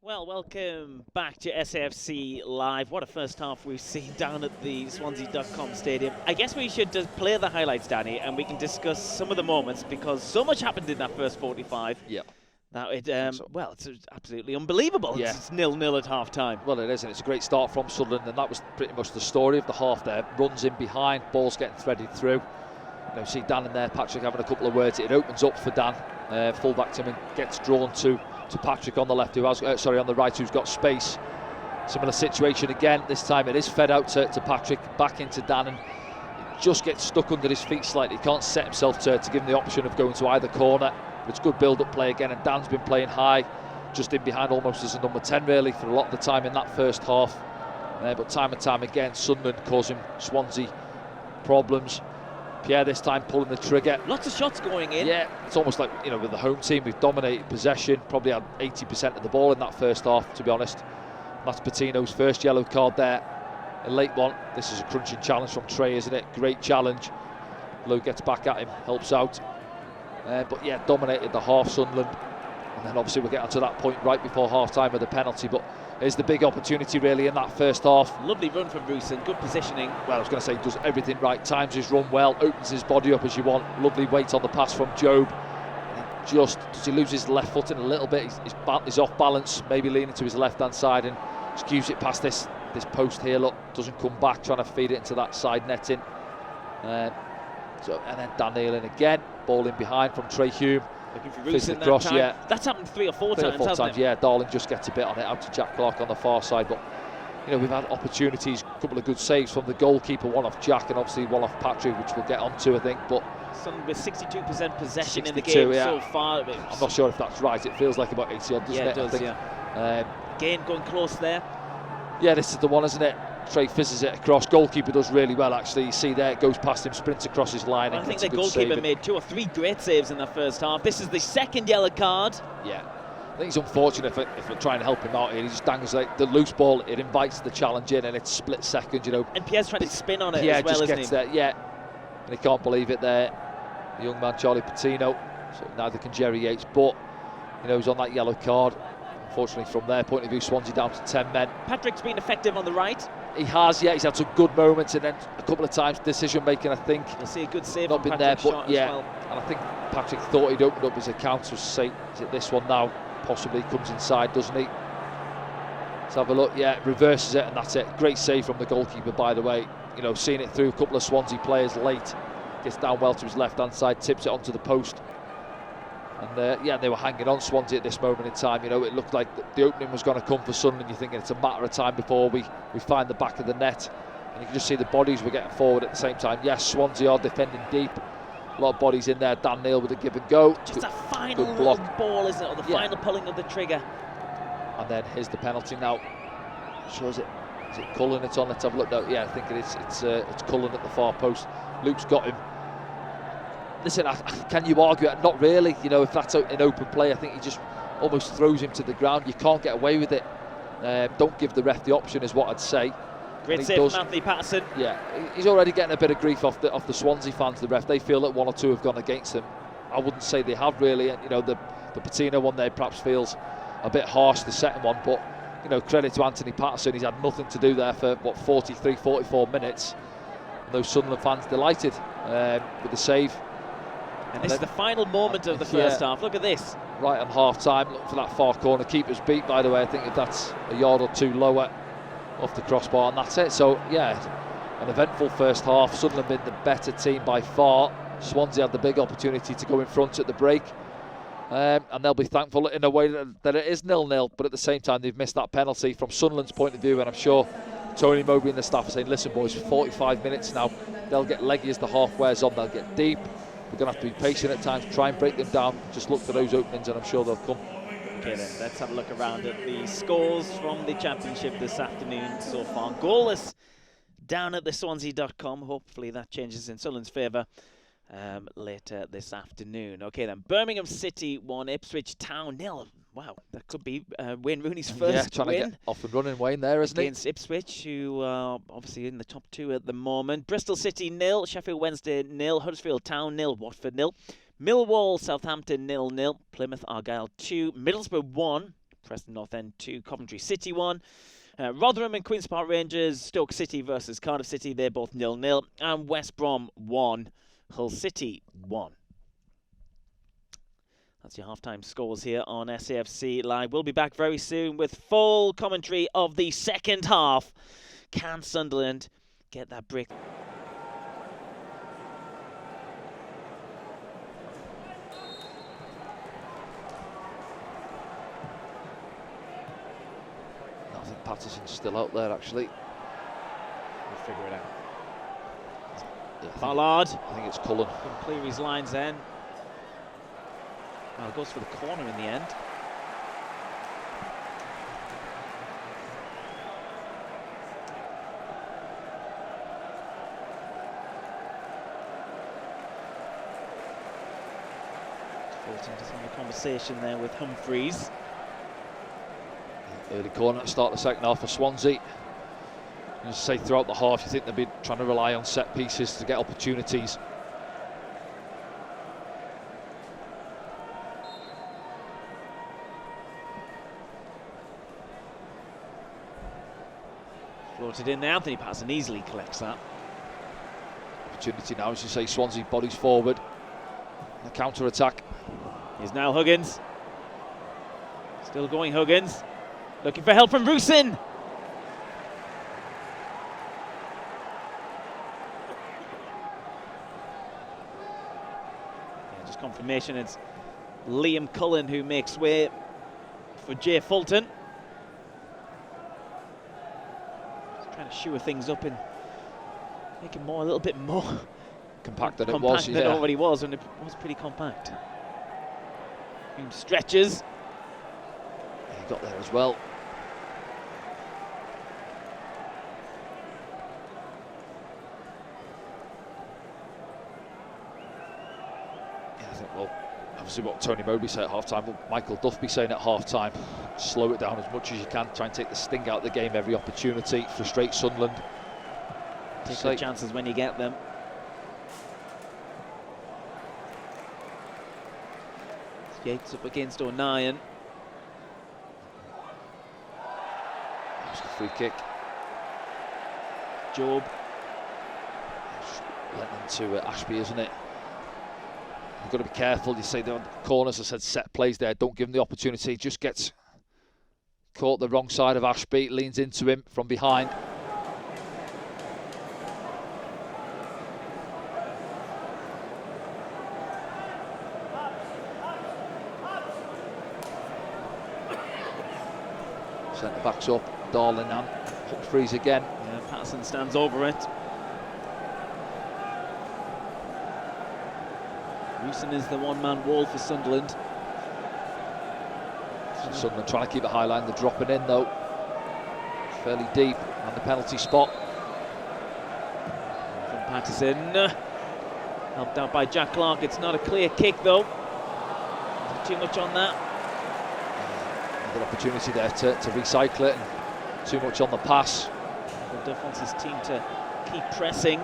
Well, welcome back to SAFC Live. What a first half we've seen down at the Swansea.com Stadium. I guess we should just play the highlights, Danny, and we can discuss some of the moments because so much happened in that first 45. Yeah. Now, well, it's absolutely unbelievable. Yeah. It's 0-0 at half-time. Well, it is, and it's a great start from Sunderland, and that was pretty much the story of the half there. Runs in behind, balls getting threaded through. You know, see Dan in there, Patrick having a couple of words. It opens up for Dan. Full-back Tim gets drawn to Patrick on the left, who has, on the right, who's got space. Similar situation again. This time it is fed out to Patrick, back into Dan, and just gets stuck under his feet slightly. He can't set himself to give him the option of going to either corner. But it's good build-up play again, and Dan's been playing high, just in behind almost as a number 10 really for a lot of the time in that first half. But time and time again, Sunderland causing Swansea problems. Pierre this time pulling the trigger. Lots of shots going in. Yeah, it's almost like, you know, with the home team, we've dominated possession, probably had 80% of the ball in that first half, to be honest. That's Patino's first yellow card there. A late one. This is a crunching challenge from Trey, isn't it? Great challenge. Lowe gets back at him, helps out. But yeah, dominated the half, Sunderland. And then obviously we'll get onto that point right before half-time with the penalty. But here's the big opportunity really in that first half. Lovely run from Bruce and good positioning. Well, I was going to say, does everything right. Times his run well, opens his body up as you want. Lovely weight on the pass from Job. Just, does he lose his left foot in a little bit? He's off balance, maybe leaning to his left-hand side and skews it past this post here. Look, doesn't come back, trying to feed it into that side netting. And then Dan Neil in again, ball in behind from Trey Hume. Looking for Bruce in that cross, time. yeah. That's happened three or four times, hasn't it? Yeah, Darling just gets a bit on it, out to Jack Clark on the far side. But you know, we've had opportunities, a couple of good saves from the goalkeeper, one off Jack and obviously one off Patrick, which we'll get onto, I think. But Sunderland with 62% possession 62, in the game yeah. so far. I'm not sure if that's right. It feels like about 80 odd, doesn't it? Yeah, it does, I think. yeah. Again, going close there. Yeah, this is the one, isn't it? Trey fizzes it across. Goalkeeper does really well, actually. You see there, it goes past him, sprints across his line. Well, and I think gets the a good goalkeeper save. made 2 or 3 great saves in that first half. This is the second yellow card. Yeah, I think it's unfortunate if we're trying to help him out here. He just dangles like the loose ball. It invites the challenge in, and it's split second. You know, And Pierre's trying to spin on it Pierre as well, just isn't gets he? there. Yeah, and he can't believe it there. The young man Charlie Patino. So neither can Jerry Yates, but you know, he's on that yellow card. Unfortunately, from their point of view, Swansea down to 10 men. Patrick's been effective on the right. He has, yeah. He's had some good moments, and then a couple of times decision making. I think You'll see a good save not from been there, Patrick's but shot yeah. as well. And I think Patrick thought he'd opened up his account. So say, is it this one now? Possibly comes inside, doesn't he? Let's have a look. Yeah, reverses it, and that's it. Great save from the goalkeeper, by the way. You know, seeing it through a couple of Swansea players late. Gets down well to his left-hand side, tips it onto the post. And yeah, they were hanging on, Swansea, at this moment in time. You know, it looked like the opening was going to come for Sunderland. You're thinking it's a matter of time before we find the back of the net. And you can just see the bodies were getting forward at the same time. Yes, Swansea are defending deep. A lot of bodies in there. Dan Neil with a give and go. Just a final good little block. ball, isn't it? Or the final pulling of the trigger. And then here's the penalty now. So is it Cullen it's on? Let's have a look now. Yeah, I think it is. It's Cullen at the far post. Luke's got him. Listen, can you argue it? Not really. You know, if that's in open play, I think he just almost throws him to the ground. You can't get away with it. Don't give the ref the option, is what I'd say. Great save from Anthony Patterson. Yeah, he's already getting a bit of grief off the Swansea fans. The ref, they feel that 1 or 2 have gone against him. I wouldn't say they have really. You know, the Patino one there perhaps feels a bit harsh, the second one, but you know, credit to Anthony Patterson. He's had nothing to do there for what, 43, 44 minutes. And those Sunderland fans delighted with the save. And this is the final moment of the first half. Look at this. Right on half-time, looking for that far corner. Keeper's beat, by the way. I think if that's a yard or 2 lower off the crossbar, and that's it. So, yeah, an eventful first half. Sunderland been the better team by far. Swansea had the big opportunity to go in front at the break. And they'll be thankful in a way that it is 0-0, but at the same time, they've missed that penalty from Sunderland's point of view, and I'm sure Tony Mowbray and the staff are saying, listen, boys, 45 minutes now. They'll get leggy as the half wears on. They'll get deep. We're going to have to be patient at times, try and break them down. Just look for those openings, and I'm sure they'll come. Okay then, let's have a look around at the scores from the Championship this afternoon so far. Goalless down at the Swansea.com. Hopefully that changes in Sunderland's favour later this afternoon. Okay then, Birmingham City 1, Ipswich Town 0. Wow, that could be Wayne Rooney's first trying win. to get off and running, Wayne, there, isn't he? Against Ipswich, who are obviously in the top 2 at the moment. Bristol City 0, Sheffield Wednesday 0, Huddersfield Town 0, Watford 0, Millwall Southampton 0-0, Plymouth Argyle 2, Middlesbrough 1, Preston North End 2, Coventry City 1, Rotherham and Queen's Park Rangers, Stoke City versus Cardiff City, they're both 0-0, and West Brom 1, Hull City 1. That's your halftime scores here on SAFC Live. We'll be back very soon with full commentary of the second half. Can Sunderland get that break? I think Patterson's still out there, actually. We'll figure it out. Ballard. I think it's Cullen. Can clear his lines then. Well, goes for the corner in the end. Fulton just having a conversation there with Humphreys. Early corner at the start of the second half for Swansea. As I say, throughout the half, you think they'll be trying to rely on set pieces to get opportunities. Floated in there, Anthony Patterson easily collects that. Opportunity now, as you say, Swansea bodies forward. The counter-attack. Here's now Huggins. Still going Huggins. Looking for help from Rusin. Yeah, just confirmation, it's Liam Cullen who makes way for Jay Fulton. Just trying to shore things up and make it more, a little bit more compact than it compact was. than it already was, and it was pretty compact. Stretches. He got there as well. Yeah, I think, well, obviously what Tony Mowbray said at half-time, what Michael Duffy saying at half-time, slow it down as much as you can, try and take the sting out of the game every opportunity, frustrate Sunderland. Take the chances when you get them. Yates up against O'Nien. That's a free kick. Job. Letting to Ashby, isn't it? You've got to be careful. You say the corners, I said set plays there, don't give him the opportunity. Just gets caught the wrong side of Ashby, leans into him from behind. Centre backs up, Darling and Humphreys again. Yeah, Patterson stands over it. Rusin is the one-man wall for Sunderland. Sunderland trying to keep the high line, they're dropping in though. Fairly deep on the penalty spot. From Patterson. Helped out by Jack Clark. It's not a clear kick though. Not too much on that. Good opportunity there to recycle it, and too much on the pass. The Duff wants his team to keep pressing.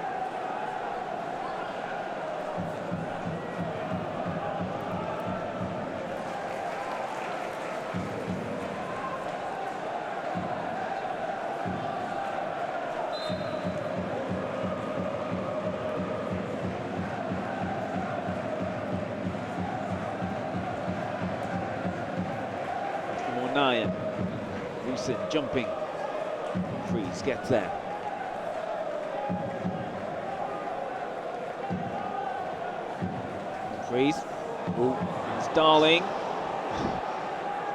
Rusin jumping. Humphreys gets there. Humphreys. It's Darling.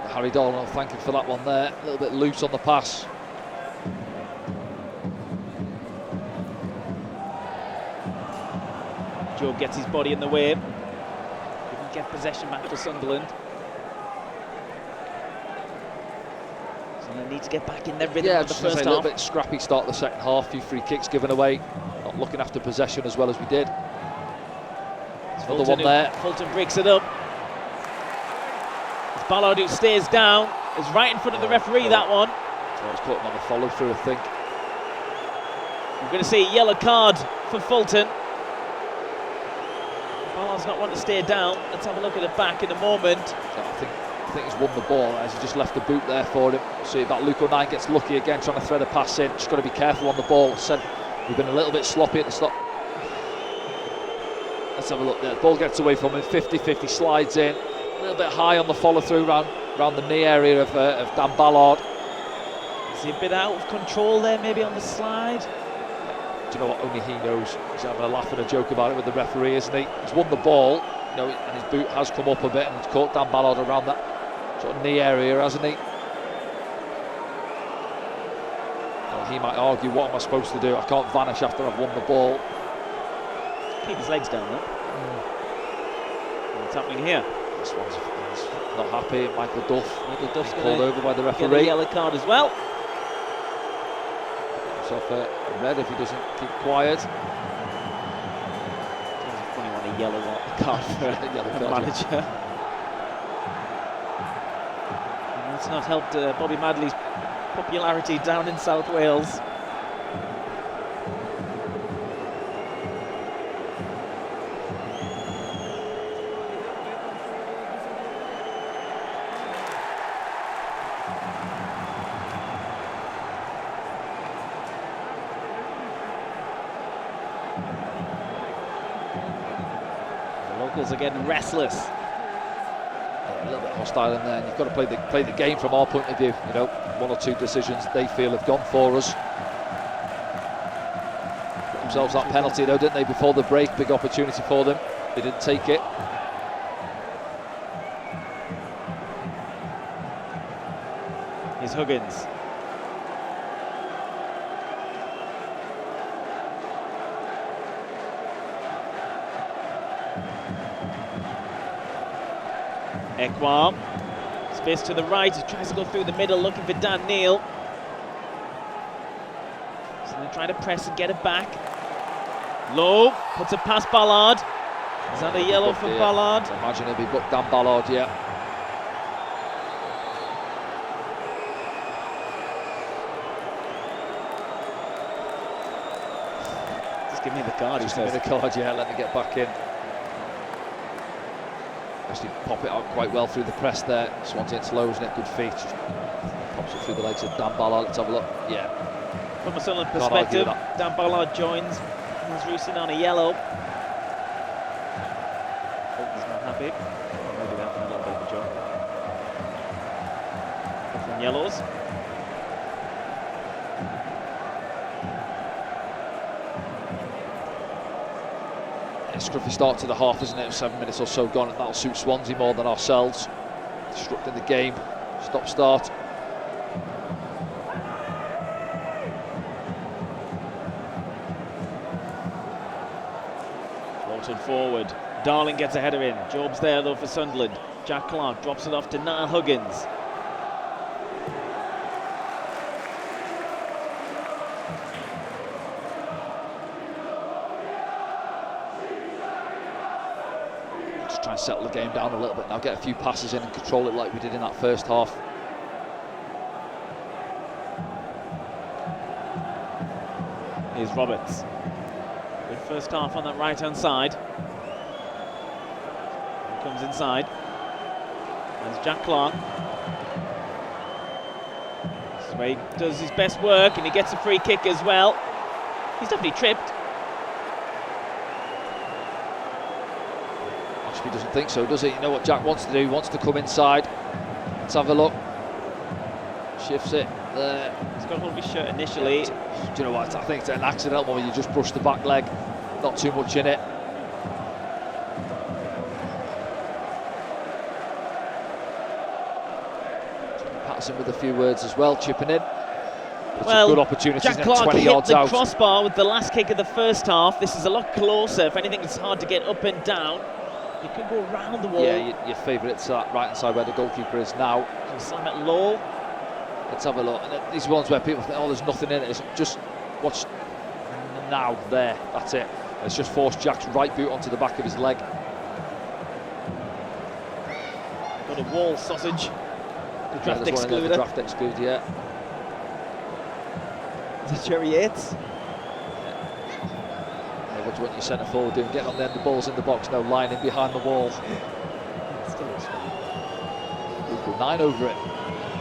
Harry Darling, I'll thank him for that one there. A little bit loose on the pass. Joe gets his body in the way. Couldn't get possession back for Sunderland. They need to get back in their rhythm of the first half. A little bit scrappy start of the second half, few free kicks given away, not looking after possession as well as we did. Another one there. Fulton breaks it up. It's Ballard who stays down. It's right in front of the referee, that one. So it's caught him on the follow through, I think. We're going to see a yellow card for Fulton. Ballard's not wanting to stay down. Let's have a look at it back in a moment. I think he's won the ball as he just left the boot there for him. See that Luke O'Nien gets lucky again, trying to thread a pass in. Just got to be careful on the ball. We've been a little bit sloppy at the start. Let's have a look there. The ball gets away from him, 50-50, slides in. A little bit high on the follow through around the knee area of Dan Ballard. Is he a bit out of control there, maybe on the slide? Do you know what? Only he knows. He's having a laugh and a joke about it with the referee, isn't he? He's won the ball, you know, and his boot has come up a bit, and he's caught Dan Ballard around that sort of knee area, hasn't he? Well, he might argue, what am I supposed to do? I can't vanish after I've won the ball. Keep his legs down, though. What's happening here? This one's not happy. Michael Duff's called over by the Get a referee. yellow card as well. It's off a red if he doesn't keep quiet. It's a funny one, a yellow card for a manager. And that's not helped Bobby Madley's popularity down in South Wales. Are getting restless. Yeah, a little bit hostile in there. And you've got to play the game from our point of view. You know, one or two decisions they feel have gone for us. Got themselves that penalty though, didn't they, before the break? Big opportunity for them. They didn't take it. Here's Huggins. Ekwar, space to the right, he tries to go through the middle looking for Dan Neil. So they're trying to press and get it back. Low, puts it past Ballard. Is that a yellow for Ballard? I imagine it'll be booked Dan Ballard, yeah. Just give me the card, Just give me the card, yeah, let me get back in. Actually pop it out quite well through the press there. Swansea it's low, isn't it? Good feet. Just pops it through the legs of Dan Ballard. Let's have a look. Yeah. From a Sunderland perspective, Dan Ballard joins. He's roosting on a yellow. Bolton's not happy. Maybe that one a little bit of a job. From yellows. Scruffy start to the half, isn't it? 7 minutes or so gone, and that'll suit Swansea more than ourselves. Disrupting the game. Stop start. Floated forward. Darling gets a header in. Job's there though for Sunderland. Jack Clark drops it off to Niall Huggins. Try and settle the game down a little bit now, get a few passes in and control it like we did in that first half. Here's Roberts. Good first half on that right hand side. He comes inside. There's Jack Clark. This is where he does his best work and he gets a free kick as well. He's definitely tripped. He doesn't think so, does he? You know what Jack wants to do? He wants to come inside. Let's have a look. Shifts it there. He's got hold of his shirt initially. Do you know what? I think it's an accidental one where you just brush the back leg. Not too much in it. Patterson with a few words as well, chipping in. It's a good opportunity, Jack isn't it? Clark 20 hit yards the out. crossbar with the last kick of the first half. This is a lot closer. If anything, it's hard to get up and down. You can go around the wall. Yeah, your favourite's that right hand side where the goalkeeper is now. You slam it low. Let's have a look. And these ones where people think, oh, there's nothing in it. It's just watch now. There, that's it. It's just forced Jack's right boot onto the back of his leg. Got a wall sausage. The draft excluder. The draft excluder, yeah. Is that Jerry Yates? What do you want your centre forward doing? Getting on there, the ball's in the box now, lining behind the wall. Still looks fun. 9 over it.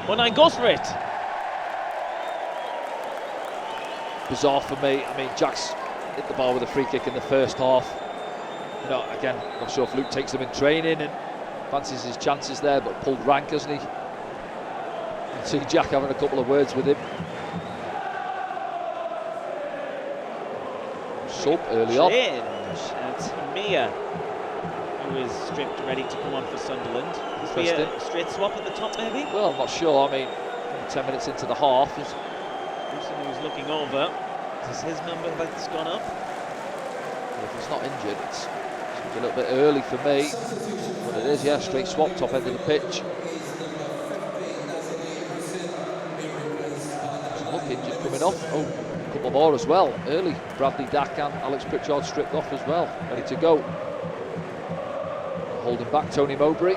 Well, 9 goes for it. Bizarre for me. I mean, Jack's hit the ball with a free kick in the first half. You know, again, not sure if Luke takes them in training and fancies his chances there, but pulled rank, hasn't he? You see Jack having a couple of words with him. Sub early on. It's Mia, who is stripped, ready to come on for Sunderland. Is be a straight swap at the top, maybe? Well, I'm not sure. I mean, 10 minutes into the half. Wilson, who's looking over. Is this his number that's gone up? if he's not injured, it's a little bit early for me. But it is, yeah, straight swap, top end of the pitch. Look, injured coming off. Oh, a couple more as well. Early, Bradley Dack and Alex Pritchard stripped off as well, ready to go. Holding back Tony Mowbray.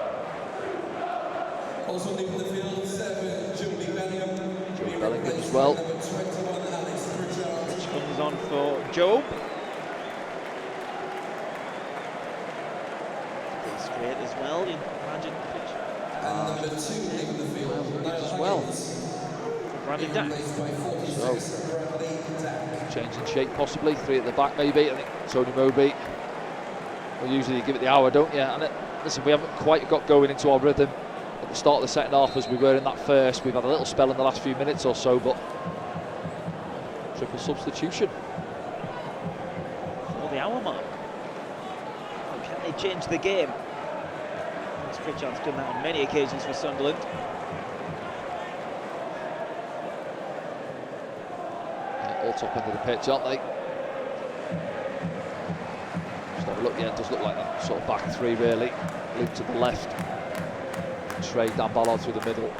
Also leaving the field, 7, Joey Bellingham as well. Which comes on for Job. Pretty straight as well, you imagine. And number 2 leaving the field, As well. Bradley Dack. So, changing shape possibly, 3 at the back maybe. I think Tony Mowbray. Well, usually you give it the hour, don't you? And listen, we haven't quite got going into our rhythm at the start of the second half as we were in that first. We've had a little spell in the last few minutes or so, but triple substitution. For the hour mark. Oh, can they change the game? Alex Pritchard's done that on many occasions for Sunderland. All top end of the pitch, aren't they? Just have a look, yeah, it does look like that sort of back 3 really. Luke to the left. Trey, Dan Ballard through the middle.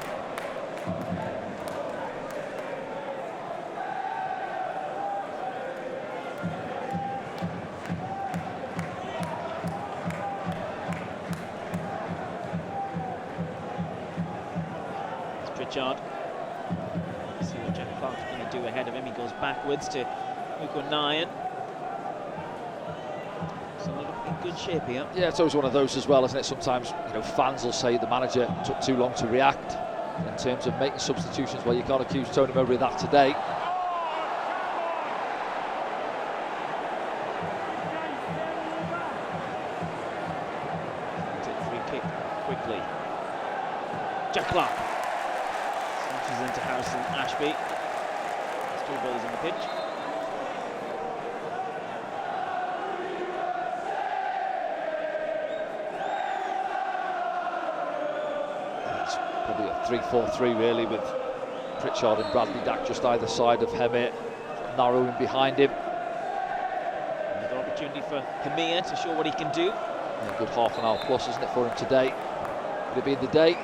It's Pritchard. See what Jack Clark's going to do ahead of him. He goes backwards to Uko Nyan. In good shape here. Yeah, it's always one of those as well, isn't it? Sometimes, you know, fans will say the manager took too long to react in terms of making substitutions. Well, you can't accuse Tony Mowbray of that today. Take the free kick quickly. Jack Clark switches into Harrison Ashby. There's 2 balls on the pitch. Probably a 3-4-3 really, with Pritchard and Bradley Dack just either side of Hemir, narrowing behind him. Another opportunity for Hemir to show what he can do. A good half an hour plus, isn't it, for him today? Could it be in the day?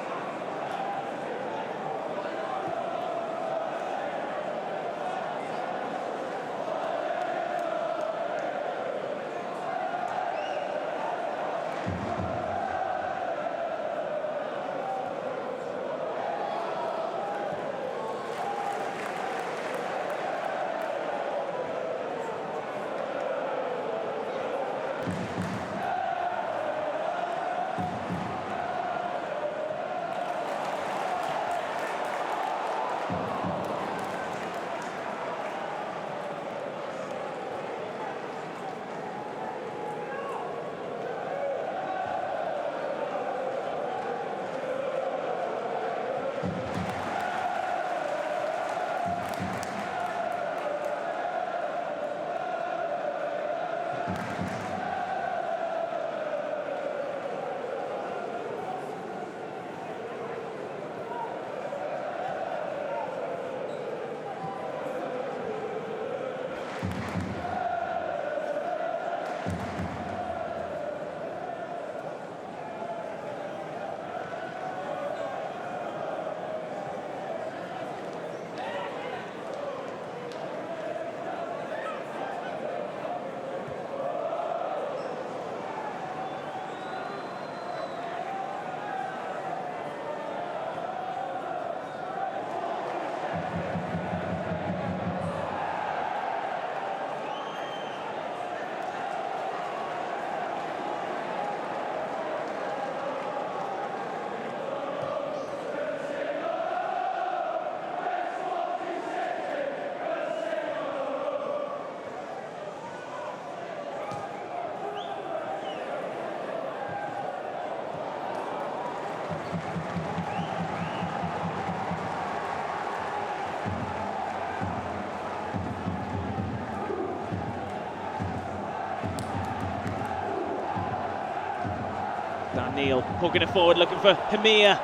Dan Neil poking it forward, looking for Hemir.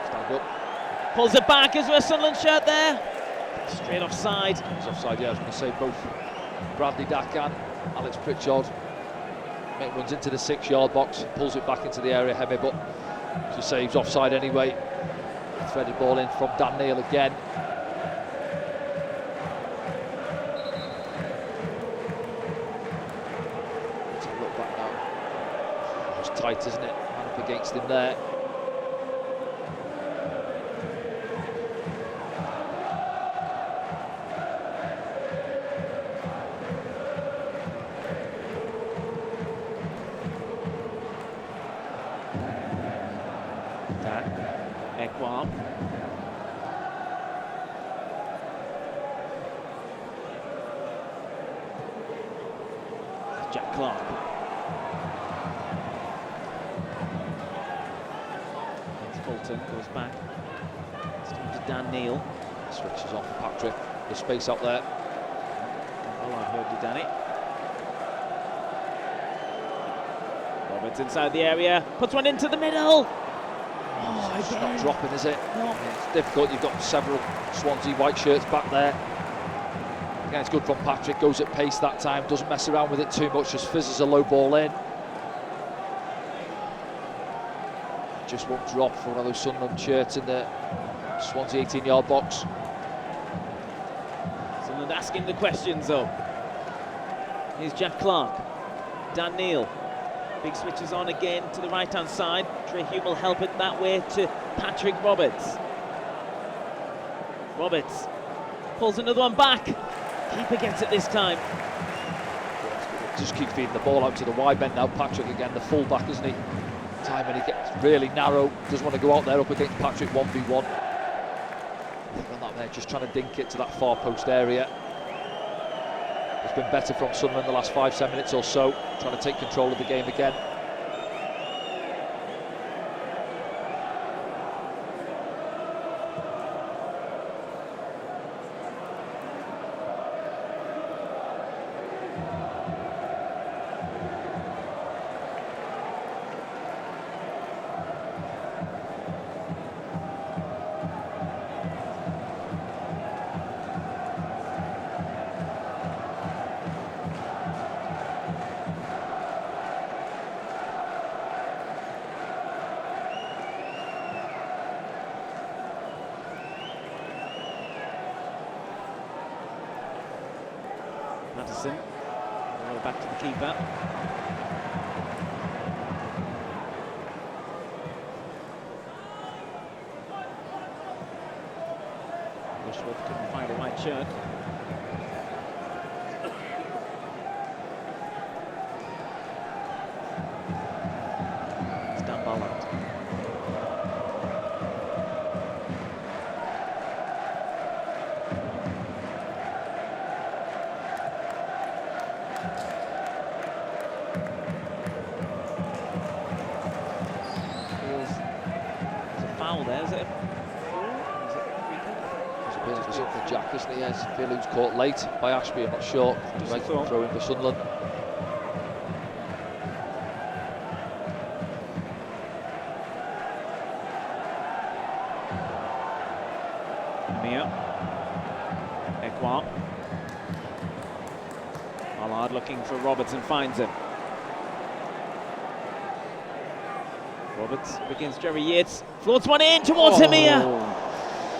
Stand up. Pulls it back as well, Sunderland shirt there. Straight offside. He's offside, yeah, I was going to say both Bradley Dack and Alex Pritchard runs into the 6-yard box, pulls it back into the area, Hemi, but as you say, he's offside anyway. Threaded ball in from Dan Neil again. Let's have a look back now. It was tight, isn't it? Man up against him there. Jack Clark. Fulton goes back. It's time to Dan Neil. Switches off Patrick. There's space up there. Well, I heard you, Danny. Roberts inside the area. Puts one into the middle. Oh, it's not dropping, is it? No. It's difficult. You've got several Swansea white shirts back there. Again, it's good from Patrick. Goes at pace that time. Doesn't mess around with it too much. Just fizzes a low ball in. Just won't drop for one of those Sunderland shirts in the Swansea 18-yard box. Sunderland asking the questions though. Here's Jack Clark. Dan Neil. Big switches on again to the right-hand side. Trey Hume will help it that way to Patrick Roberts. Roberts pulls another one back. Keeper gets it this time. Just keep feeding the ball out to the wide bend now. Patrick again, the full-back, isn't he? Time and he gets really narrow. Doesn't want to go out there up against Patrick 1v1. That there, just trying to dink it to that far post area. It's been better from Sunderland the last 5-7 minutes or so, trying to take control of the game again. Patterson, back to the keeper. Rushworth couldn't find a white shirt. It's Dan Ballard. There, is it? There's a bit of result for Jack, isn't he? I feel he was caught late by Ashby, I'm not sure. He might throw in for Sunderland. Mia. Ekwa. Allard looking for Roberts and finds him. Roberts begins Jerry Yates, floats one in towards Hemia,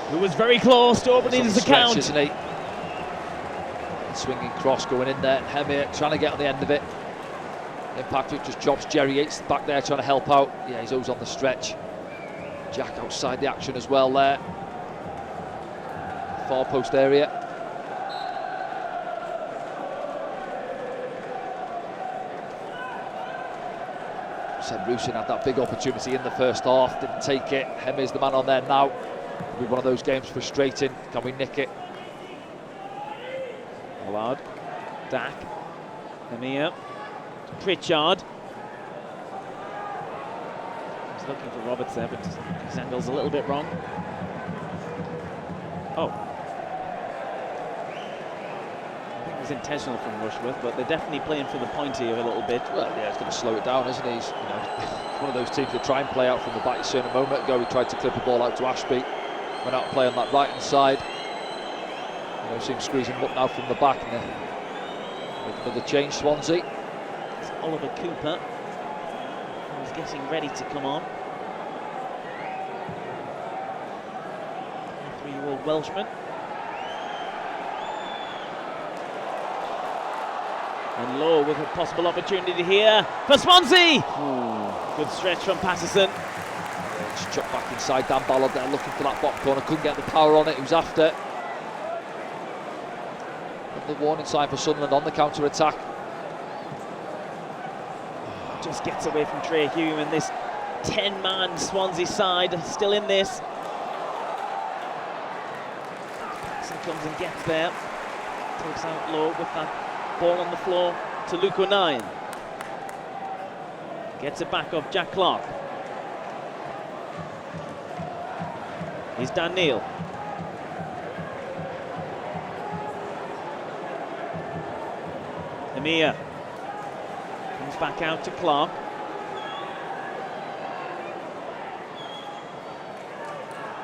who was very close to opening his account. Isn't he? Swinging cross going in there, Hemia trying to get on the end of it. Then Patrick just drops Jerry Yates back there trying to help out. Yeah, he's always on the stretch. Jack outside the action as well there. Far post area. Rusin had that big opportunity in the first half, didn't take it. Hemi's the man on there now. It'll be one of those games frustrating. Can we nick it? Allard, Dak, Hemia, Pritchard. He's looking for Roberts there, but his angle's a little bit wrong. Oh. Intentional from Rushworth, but they're definitely playing for the point here a little bit. Well, yeah, it's going to slow it down, isn't he? He's, one of those teams that try and play out from the back. You saw a moment ago, he tried to clip a ball out to Ashby, went out and play on that right-hand side. See him squeezing him up now from the back. And with another change, Swansea. Oliver Cooper, who's getting ready to come on. 23-year-old Welshman. And Lowe with a possible opportunity here for Swansea. Ooh. Good stretch from Patterson. Yeah, just chucked back inside. Dan Ballard there looking for that bottom corner, couldn't get the power on it. He was after. The warning sign for Sunderland on the counter attack. Just gets away from Trey Hume, and this 10-man Swansea side are still in this. Patterson comes and gets there. Takes out Lowe with that ball on the floor to Luke O'Nien. Gets it back off Jack Clark. Here's Dan Neil. Amir comes back out to Clark.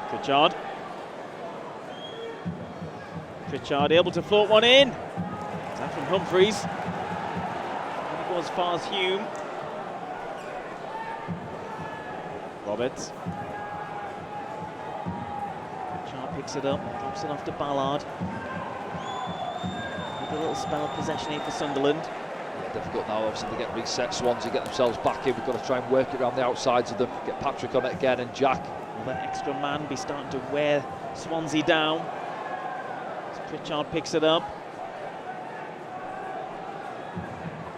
Pritchard. Pritchard able to float one in. That from Humphreys. And he goes as far as Hume. Roberts. Pritchard picks it up, drops it off to Ballard. With a little spell of possession here for Sunderland. Yeah, difficult now, obviously, to get reset. Swansea get themselves back in. We've got to try and work it around the outsides of them. Get Patrick on it again, and Jack. Will that extra man be starting to wear Swansea down? As Pritchard picks it up.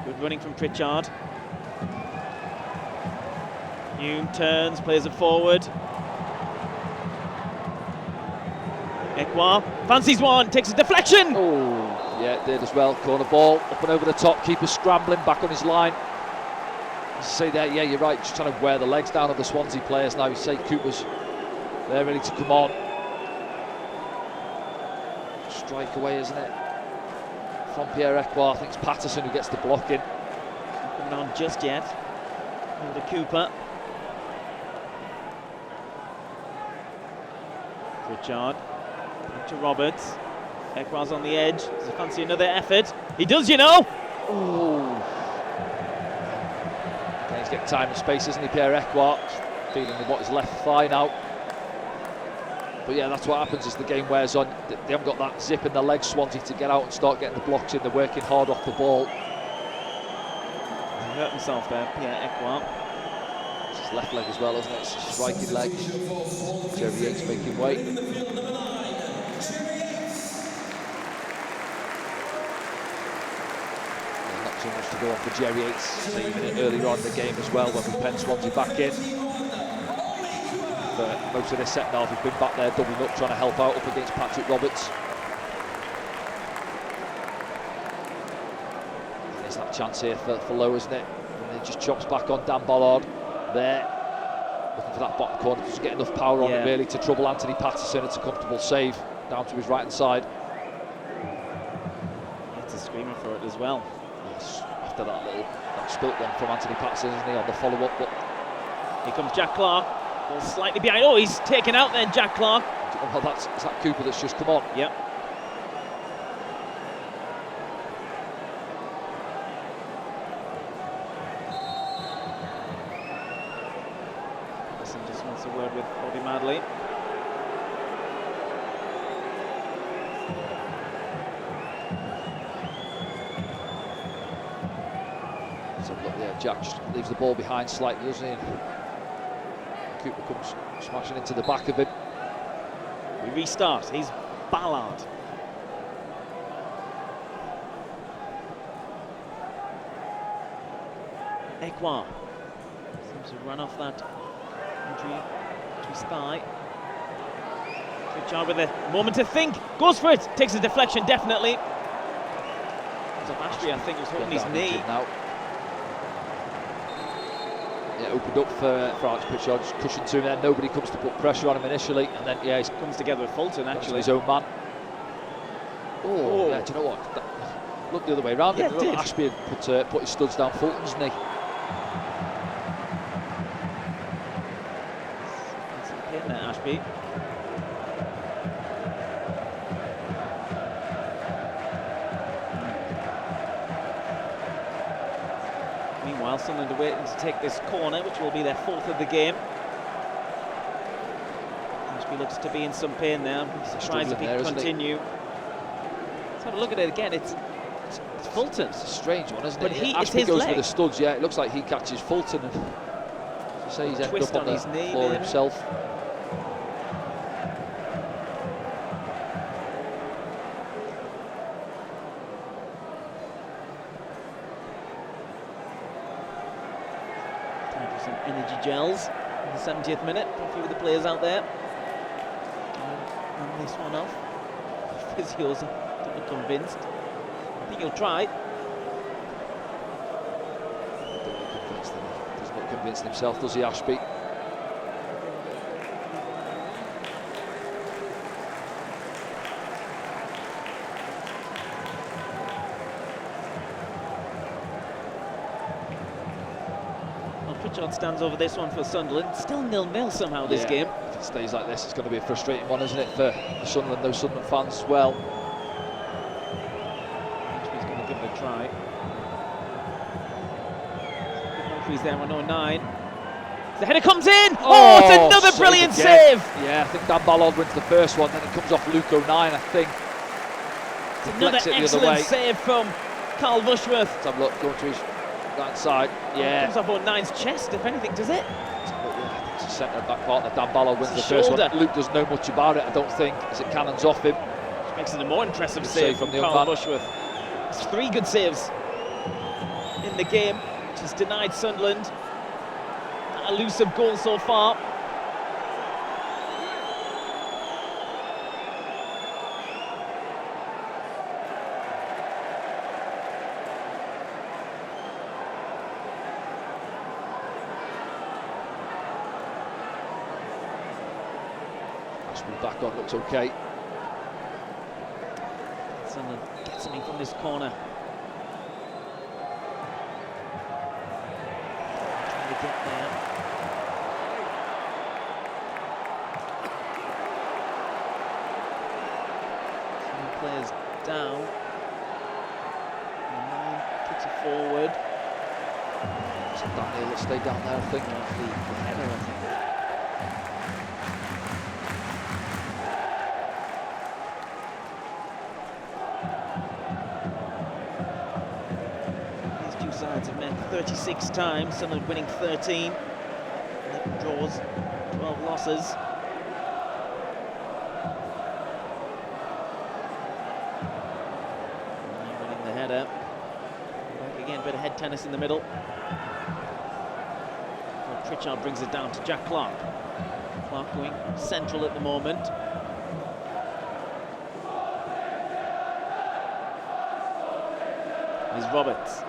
Good running from Pritchard. Hume turns, plays it forward. Ekwa fancies one, takes a deflection. Oh, yeah, it did as well. Corner ball, up and over the top. Keeper scrambling, back on his line. You see there, yeah, you're right. Just trying to wear the legs down of the Swansea players now. You say Cooper's there, ready to come on. Strike away, isn't it? From Pierre Ekwa, I think it's Patterson who gets the block in. Not coming on just yet. Over to Cooper. Pritchard. Back to Roberts. Ekwa's on the edge. Does he fancy another effort? He does, you know! Ooh. Yeah, he's getting time and space, isn't he, Pierre Ekwa? Feeling what his left thigh now. But yeah, that's what happens as the game wears on. They haven't got that zip in their legs, Swansea, to get out and start getting the blocks in. They're working hard off the ball. He hurt himself there, Pierre Ekwa. It's his left leg as well, isn't it? It's a striking leg. Jerry Yates making way. Not too much to go on for Jerry Yates. Even it earlier on in the game as well, when we penned Swansea back in. Most of this set now, he's been back there doubling up, trying to help out up against Patrick Roberts. There's that chance here for Lowe, isn't it? And he just chops back on Dan Ballard there, looking for that bottom corner. Doesn't get enough power on it really to trouble Anthony Patterson. It's a comfortable save down to his right hand side. It's a screamer for it as well. Yes, after that spilt one from Anthony Patterson, isn't he, on the follow up? But here comes Jack Clark. Ball slightly behind. Oh, he's taken out then, Jack Clark. Well, is that Cooper that's just come on? Yep. Listen, just wants a word with Bobby Madley. So look, yeah, Jack just leaves the ball behind slightly, doesn't he? Cooper comes smashing into the back of him. We restart. He's Ballard. Ekwa seems to run off that injury to his thigh. Pritchard with a moment to think. Goes for it. Takes a deflection, definitely. Ashby, I think, was holding his knee. Now. Yeah, opened up for Alex Pritchard, just cushioned to him there. Nobody comes to put pressure on him initially, and then he comes together with Fulton, actually. His own man. Oh, yeah, do you know what? Look the other way around. Yeah, Ashby had put his studs down Fulton's knee. Hitting there, Ashby. waiting to take this corner, which will be their 4th of the game. Ashby looks to be in some pain now. He's surprised if he can continue. Let's have a look at it again. It's Fulton. It's a strange one, isn't it? But Ashby it's goes his leg. with the studs, yeah. It looks like he catches Fulton. And to say he's ended Twist up on his the knee floor there. himself. Time for some energy gels in the 70th minute. A few of the players out there. And this one off. Physios don't look convinced. I think he'll try. He's not convincing himself, does he, Ashby? Well, Pritchard stands over this one for Sunderland. Still 0-0 somehow this game. If it stays like this, it's going to be a frustrating one, isn't it, for Sunderland, those Sunderland fans as well. He's going to give it a try. Humphreys there on 09. The header comes in! Oh, it's another brilliant save! Yeah, I think Dan Ballard wins the first one, then it comes off Luke 09, I think. It's another excellent save from Carl Bushworth. Let's have a look, going to his right side. Yeah. It comes off 09's chest, if anything, does it? I think it's the centre back partner. Dan Ballard wins the first shoulder. one. Luke doesn't know much about it, I don't think, as it cannons off him. Which makes it a more impressive Good save from the Carl young man. Bushworth. It's 3 good saves in the game, which has denied Sunderland that elusive goal so far. Back on, looks okay. Sunderland gets something from this corner. Trying to get there. Some players down. Kicks it forward. So Daniel will stay down there, I think. The header, I think. Sides have met 36 times, Sunderland winning 13, 11 draws, 12 losses. Winning the header. Back again, bit of head tennis in the middle. Well, Pritchard brings it down to Jack Clark. Clark going central at the moment. Here's Roberts.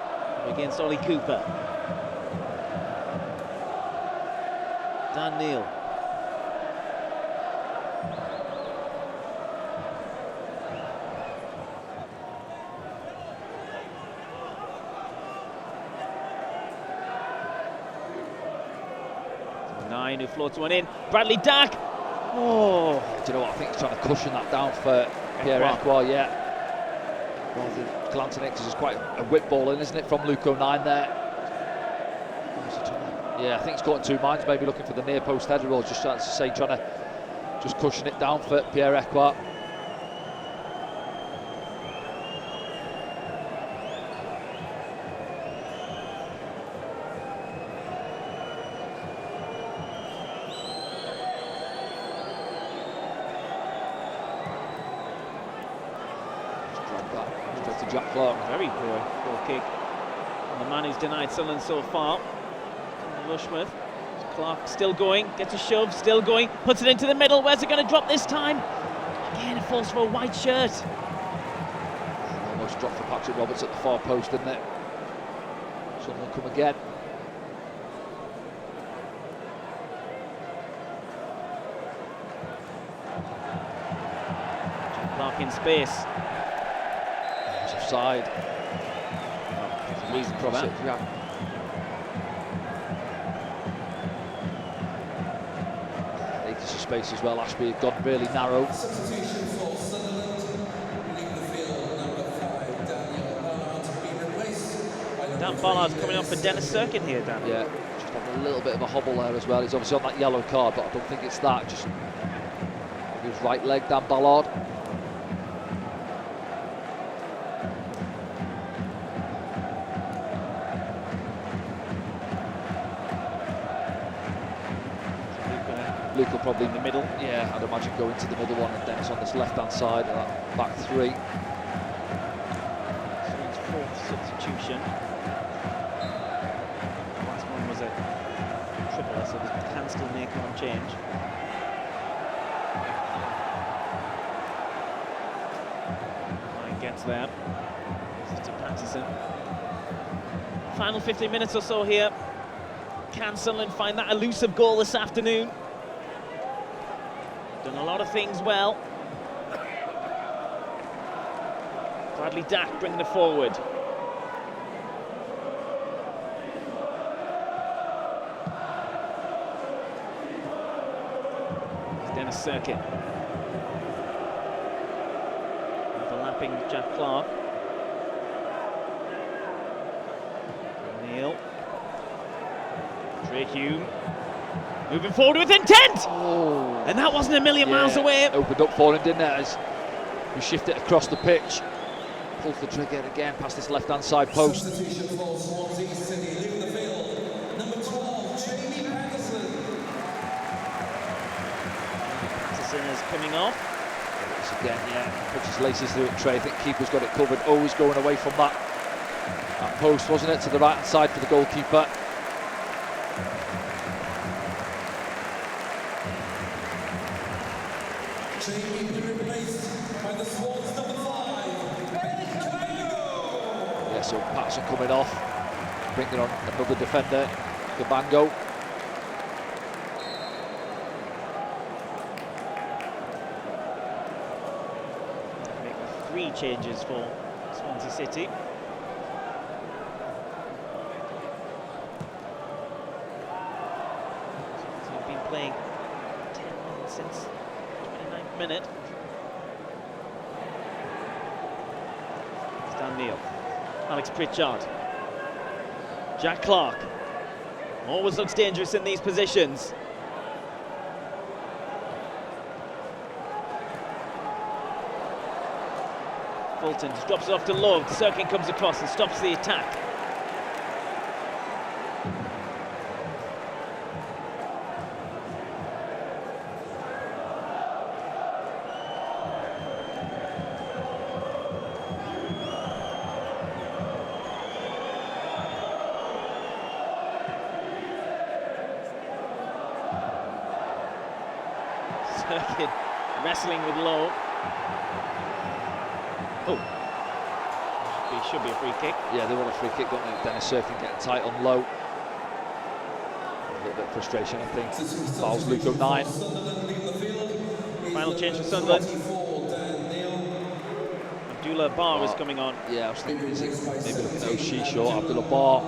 Against Ollie Cooper. Dan Neil. Nine who floats one in. Bradley Dack. Oh. Do you know what? I think he's trying to cushion that down for Pierre Ekwa, yeah. Rather than glancing it, because it's quite a whip ball in, isn't it, from Luke 09 there. Yeah, I think he's caught in two minds, maybe looking for the near post header or just trying to just cushion it down for Pierre Ekwa. To Jack Clark. Very poor goal kick. And the man who's denied Sunderland so far, Rushworth. Clark still going, gets a shove, still going, puts it into the middle. Where's it going to drop this time? Again, it falls for a white shirt. Almost dropped for Patrick Roberts at the far post, didn't it? Sunderland come again. Jack Clark in space. Offside. There's a reason for that. Yeah. Needs some space as well. Ashby had gone really narrow. Substitution for Sunderland. Leaving the field, number 5, Daniel Ballard, to be replaced by Dan Ballard's coming off for Dennis Serkin here, Dan. Yeah, just having a little bit of a hobble there as well. He's obviously on that yellow card, but I don't think it's that. Just his right leg, Dan Ballard. Luke will probably in the middle. Yeah, I'd imagine go into the middle one, and Dennis on this left-hand side of that back three. Swans's fourth substitution. The last one was a triple, so they can still make one change. Line gets there. This is to Patterson. Final 15 minutes or so here. Can Sunderland find that elusive goal this afternoon? Done a lot of things well. Bradley Dack bringing it forward. It's Dennis Serkin. Overlapping Jack Clark. Neil. Trey Hume. Moving forward with intent! Oh. And that wasn't a million miles away. Opened up for him, didn't it? As we shift it across the pitch. Pulls the trigger again past this left-hand side post. Substitution for Swansea City, leaving the field. Number 12, Jamie Patterson. Patterson is coming off. This again, yeah. Puts his laces through it, Trey. I think keeper's got it covered. Always going away from that post, wasn't it? To the right-hand side for the goalkeeper. Yeah, so Patterson coming off, bringing on another defender, Gabango. Make 3 changes for Swansea City. So we've been playing 10 minutes since 29th minute. Dan Neil, Alex Pritchard, Jack Clark. Always looks dangerous in these positions. Fulton just drops it off to Love. Serkin comes across and stops the attack. Serkin wrestling with Lowe. Oh, should be a free kick. Yeah, they want a free kick, don't they? Dennis Serkin getting tight on Lowe. A little bit of frustration, I think. Fouls Luke 9. Final change for Sunderland. Abdullah Bar is coming on. Yeah, I was thinking, is it maybe looking at O'Shea short? Abdullah Bar,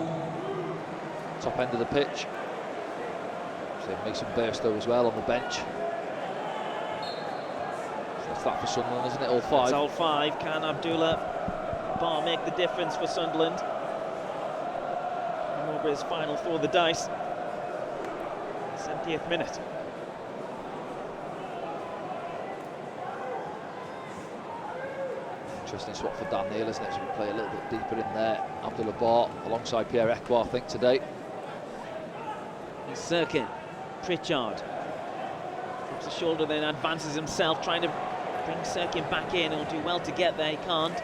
top end of the pitch. So Mason Burstow as well on the bench. That for Sunderland, isn't it? All 5. It's all 5. Can Abdullah Bar make the difference for Sunderland? Mowbray's final throw of the dice. 70th minute. Interesting swap for Dan Neil, isn't it? So we play a little bit deeper in there. Abdullah Bar alongside Pierre Ekwa, I think, today. And Serkin, Pritchard. Drops the shoulder, then advances himself, trying to bring Serkin back in. He'll do well to get there, he can't.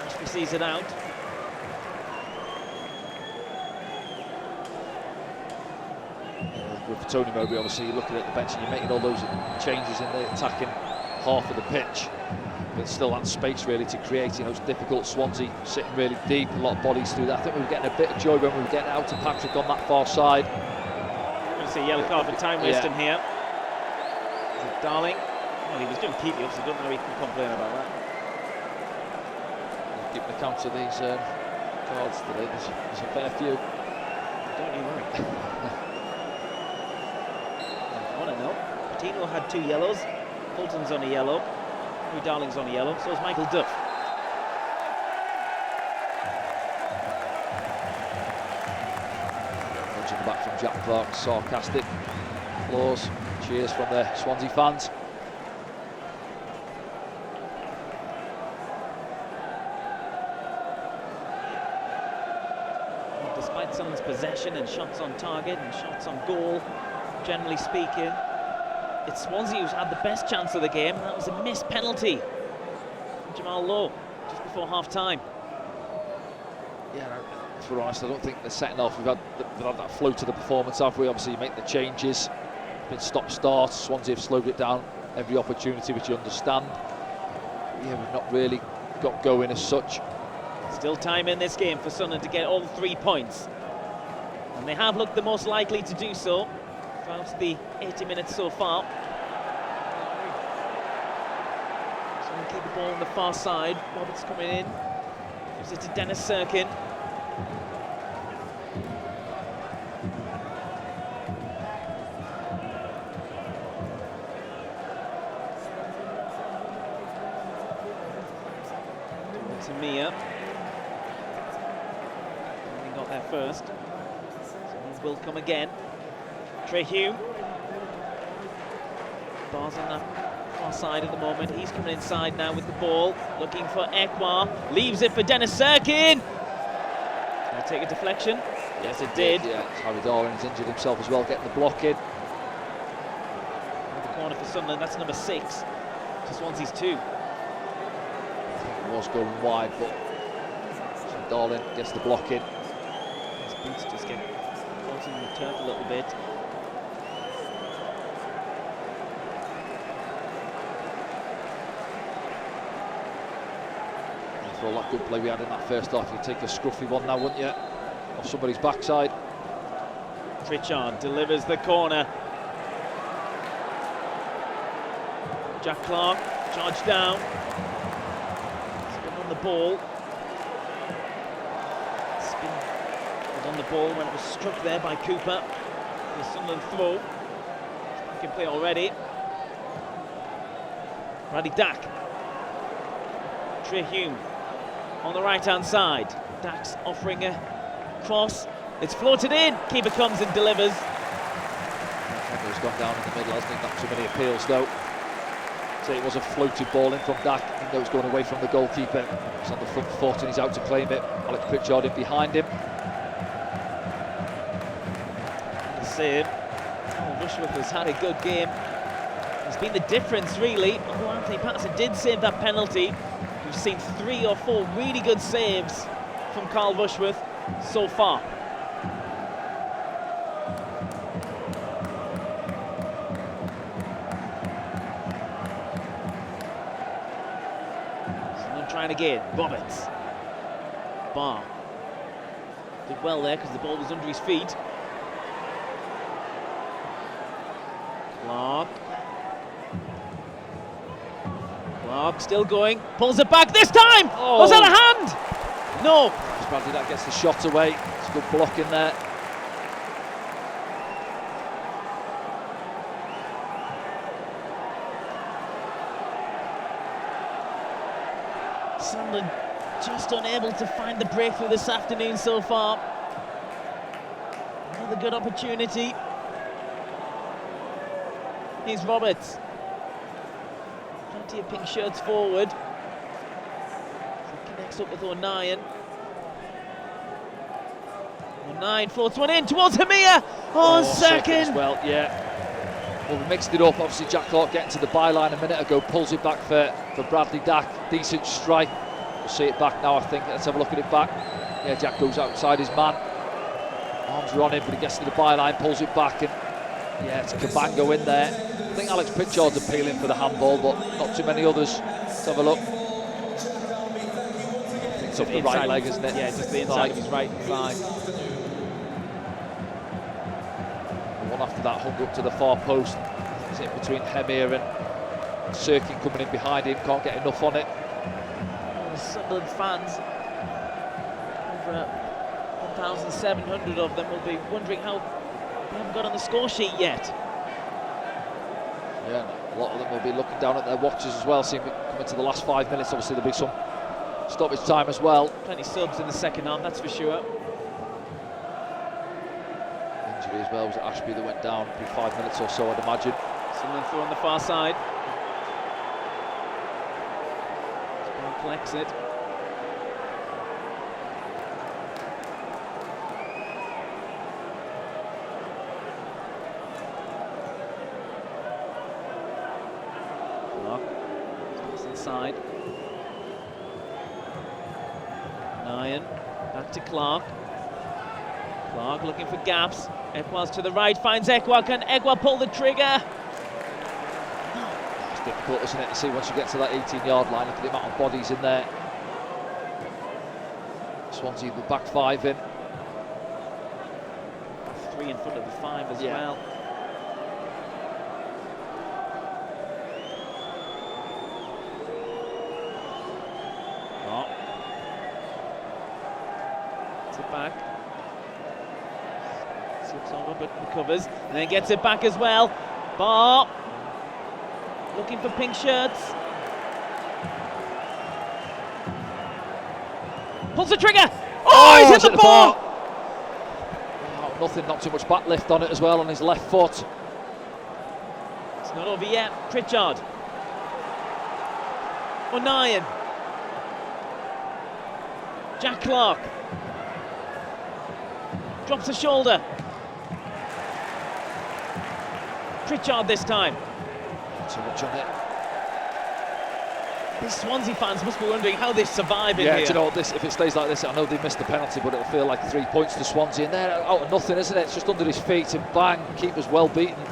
Ashby sees it out. With Tony Mowbray, obviously, you're looking at the bench and you're making all those changes in the attacking half of the pitch. But still that space really to create, it's difficult. Swansea sitting really deep, a lot of bodies through that. I think we were getting a bit of joy when we were getting out to Patrick on that far side. I'm going to say yellow card for time wasting here. Darling. Well, he was doing keep-ups, so I don't know he can complain about that. Keeping account of these cards today, there's a fair few. Don't you worry. I want to know. Patino had 2 yellows. Fulton's on a yellow. Louis Darling's on a yellow. So is Michael Duff. Challenge in the back from Jack Clark, sarcastic applause, cheers from the Swansea fans. Despite Sunderland's possession and shots on target and shots on goal, generally speaking, it's Swansea who's had the best chance of the game. That was a missed penalty from Jamal Lowe just before half-time. Yeah, if we're honest, I don't think the second half we've had that flow to the performance, have we? Obviously, you make the changes, been stop-start. Swansea have slowed it down every opportunity, which you understand. Yeah, we've not really got going as such. Still time in this game for Sunderland to get all 3 points, and they have looked the most likely to do so throughout the 80 minutes so far. So we keep the ball on the far side. Roberts coming in, gives it to Dennis Serkin. To Mia. He got there first. So he will come again. Trey Hume. Bars on the far side at the moment. He's coming inside now with the ball, looking for Ekwa. Leaves it for Dennis Serkin. Can I take a deflection? Yes, it did. Yeah, Harry Darling's injured himself as well, getting the block in. The corner for Sunderland, that's number 6. To Swansea's 2. It was going wide, but Darling gets the block in. His boots just get caught in the turf a little bit. For all that good play we had in that first half, you'd take a scruffy one now, wouldn't you? Off somebody's backside. Pritchard delivers the corner. Jack Clark, charge down. Spin on the ball. Spin was on the ball when it was struck there by Cooper. The Sunderland throw. He can play already. Bradley Dack. Trey Hume on the right-hand side. Dack's offering a cross. It's floated in. Keeper comes and delivers. He's gone down in the middle, hasn't he? Not too many appeals though. So it was a floated ball in from Dack. Even though it's going away from the goalkeeper. He's on the front foot and he's out to claim it. Alex Pritchard in behind him. The save. Rushworth has had a good game. It's been the difference really. Although Anthony Patterson did save that penalty, we've seen 3 or 4 really good saves from Carl Rushworth so far. Someone trying again. Roberts. Barr. Did well there because the ball was under his feet. Clark. Clark still going, pulls it back this time! Oh. Was that a hand? No. Bradley that gets the shot away. It's a good block in there. Sunderland just unable to find the breakthrough this afternoon so far. Another good opportunity. Here's Roberts. Plenty of pink shirts forward. He connects up with O'Nien. O'Nien floats one in towards Hamia. Serkin as well, yeah. Well, we mixed it up. Obviously, Jack Clark getting to the byline a minute ago, pulls it back for Bradley Dack. Decent strike. We'll see it back now, I think. Let's have a look at it back. Yeah, Jack goes outside his man. Arms are on him, but he gets to the byline, pulls it back, and yeah, it's a Cabango in there. I think Alex Pritchard's appealing for the handball, but not too many others. Let's have a look. It's up the right leg, isn't it? Yeah, just the inside of his right thigh. The one after that hung up to the far post. Is it between Hemir and Serkin coming in behind him? Can't get enough on it. The Sunderland fans, over 1,700 of them, will be wondering how they haven't got on the score sheet yet. Yeah, a lot of them will be looking down at their watches as well, seeing it coming to the last 5 minutes. Obviously, there'll be some stoppage time as well. Plenty subs in the second half, that's for sure. Ashby as well. Was it Ashby that went down? It'd be 5 minutes or so, I'd imagine. Sunderland through on the far side. Ball collects it. Clark. It's inside. Nyan. Back to Clark. Clark looking for gaps. Ekwa's to the right, finds Ekwa. Can Ekwa pull the trigger? It's difficult, isn't it, to see once you get to that 18-yard line. Look at the amount of bodies in there. Swansea with back 5 in. 3 in front of the 5 as well. Oh. It's it back. Slips over but recovers, and then gets it back as well. Bar looking for pink shirts. Pulls the trigger. Oh, he's hit the bar. Oh, nothing, not too much back lift on it as well on his left foot. It's not over yet. Pritchard. O'Nien. Jack Clark. Drops a shoulder. Pritchard this time. Too much on it. These Swansea fans must be wondering how they survive in here. Yeah, do you know what, this, if it stays like this, I know they missed the penalty, but it'll feel like 3 points to Swansea, and they're out of nothing, isn't it? It's just under his feet, and bang, keeper's well beaten.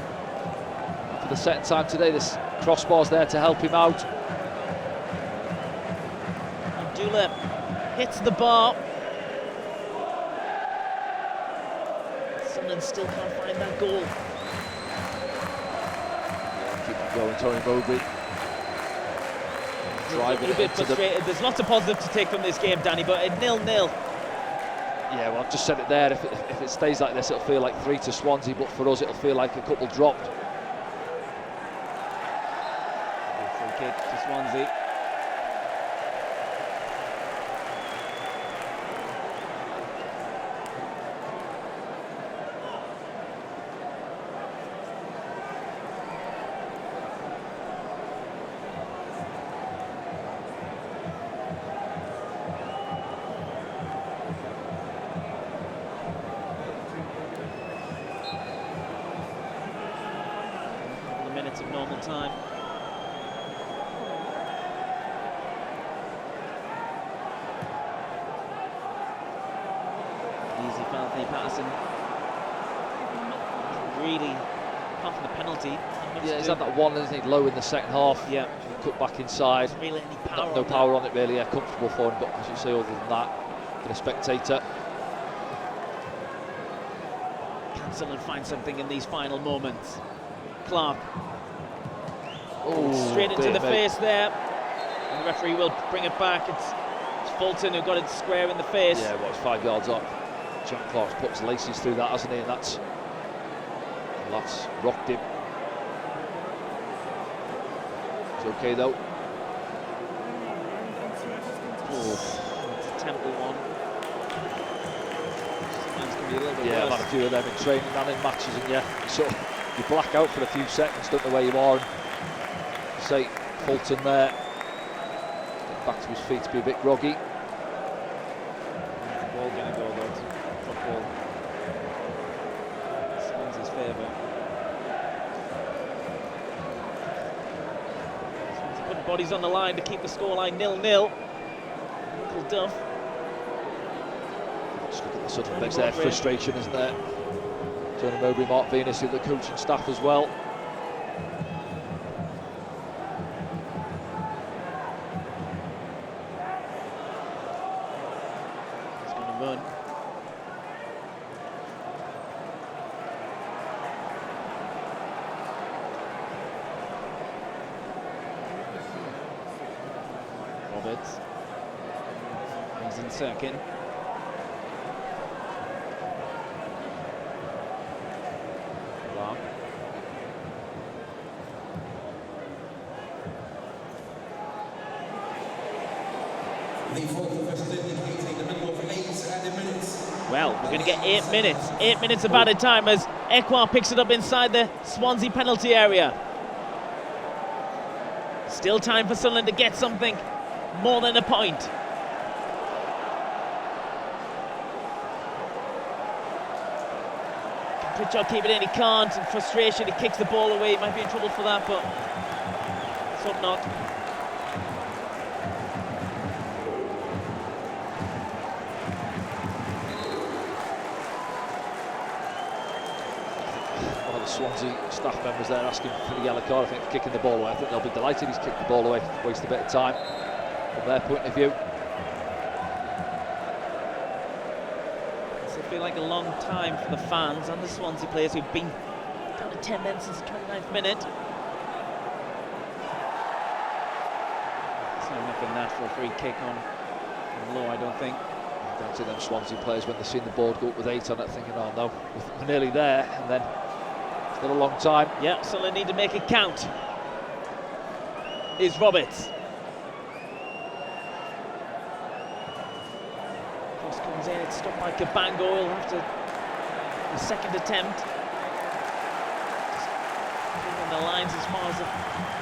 For the second time today, this crossbar's there to help him out. Abdullah hits the bar. Sunderland still can't find that goal. Keep on going, Tony Mowbray. Driving a bit frustrated. There's lots of positive to take from this game, Danny, but at 0-0. Yeah, well, I've just said it there. If it stays like this, it'll feel like 3 to Swansea, but for us, it'll feel like a couple dropped. Free kick to Swansea. Minutes of normal time. Easy for Anthony Patterson. Really, apart from the penalty. Yeah, he's had that one, isn't he, low in the second half. Yeah. Cut back inside. Really any power No power on it, really. Yeah, comfortable for him, but as you say, other than that, for the spectator. Can Sunderland find something in these final moments? Clark. Oh, straight into the face there. And the referee will bring it back. It's Fulton who got it square in the face. Yeah, well, it's 5 yards up. John Clark's put his laces through that, hasn't he? And that's rocked him. It's okay though. Oh, it's a temple one. Sometimes can be a little bit Yeah, worse. I've had a few of them in training and in matches, and yeah, so you black out for a few seconds, don't know where you are. And say Fulton there, getting back to his feet to be a bit groggy. The ball going to go though, it's a drop ball. Swansea's favour. Swansea putting bodies on the line to keep the scoreline 0-0. Michael Duff. Just look at the sudden bits there, frustration isn't there? Tony Mowbray, Mark Venus, the coaching staff as well. Run. Roberts. He's in second. Clark. The fourth official indicating the number of 8 added minutes. Well, we're going to get 8 minutes. 8 minutes of added time as Ekwa picks it up inside the Swansea penalty area. Still time for Sunderland to get something more than a point. Can Pritchard keep it in? He can't. In frustration, he kicks the ball away. He might be in trouble for that, but let's hope not. Swansea staff members there asking for the yellow card, I think, for kicking the ball away. I think they'll be delighted he's kicked the ball away, waste a bit of time from their point of view. Does it feel like a long time for the fans and the Swansea players who've been down to 10 men since the 29th minute? It's not nothing that for a free kick on low, I don't think. I don't see them Swansea players when they've seen the board go up with 8 on it thinking, oh no, we're nearly there, and then still a long time. Yeah, so they need to make it count. Here's Roberts. Cross comes in, it's stopped by Cabango. He'll have to the second attempt. Just moving the lines as far as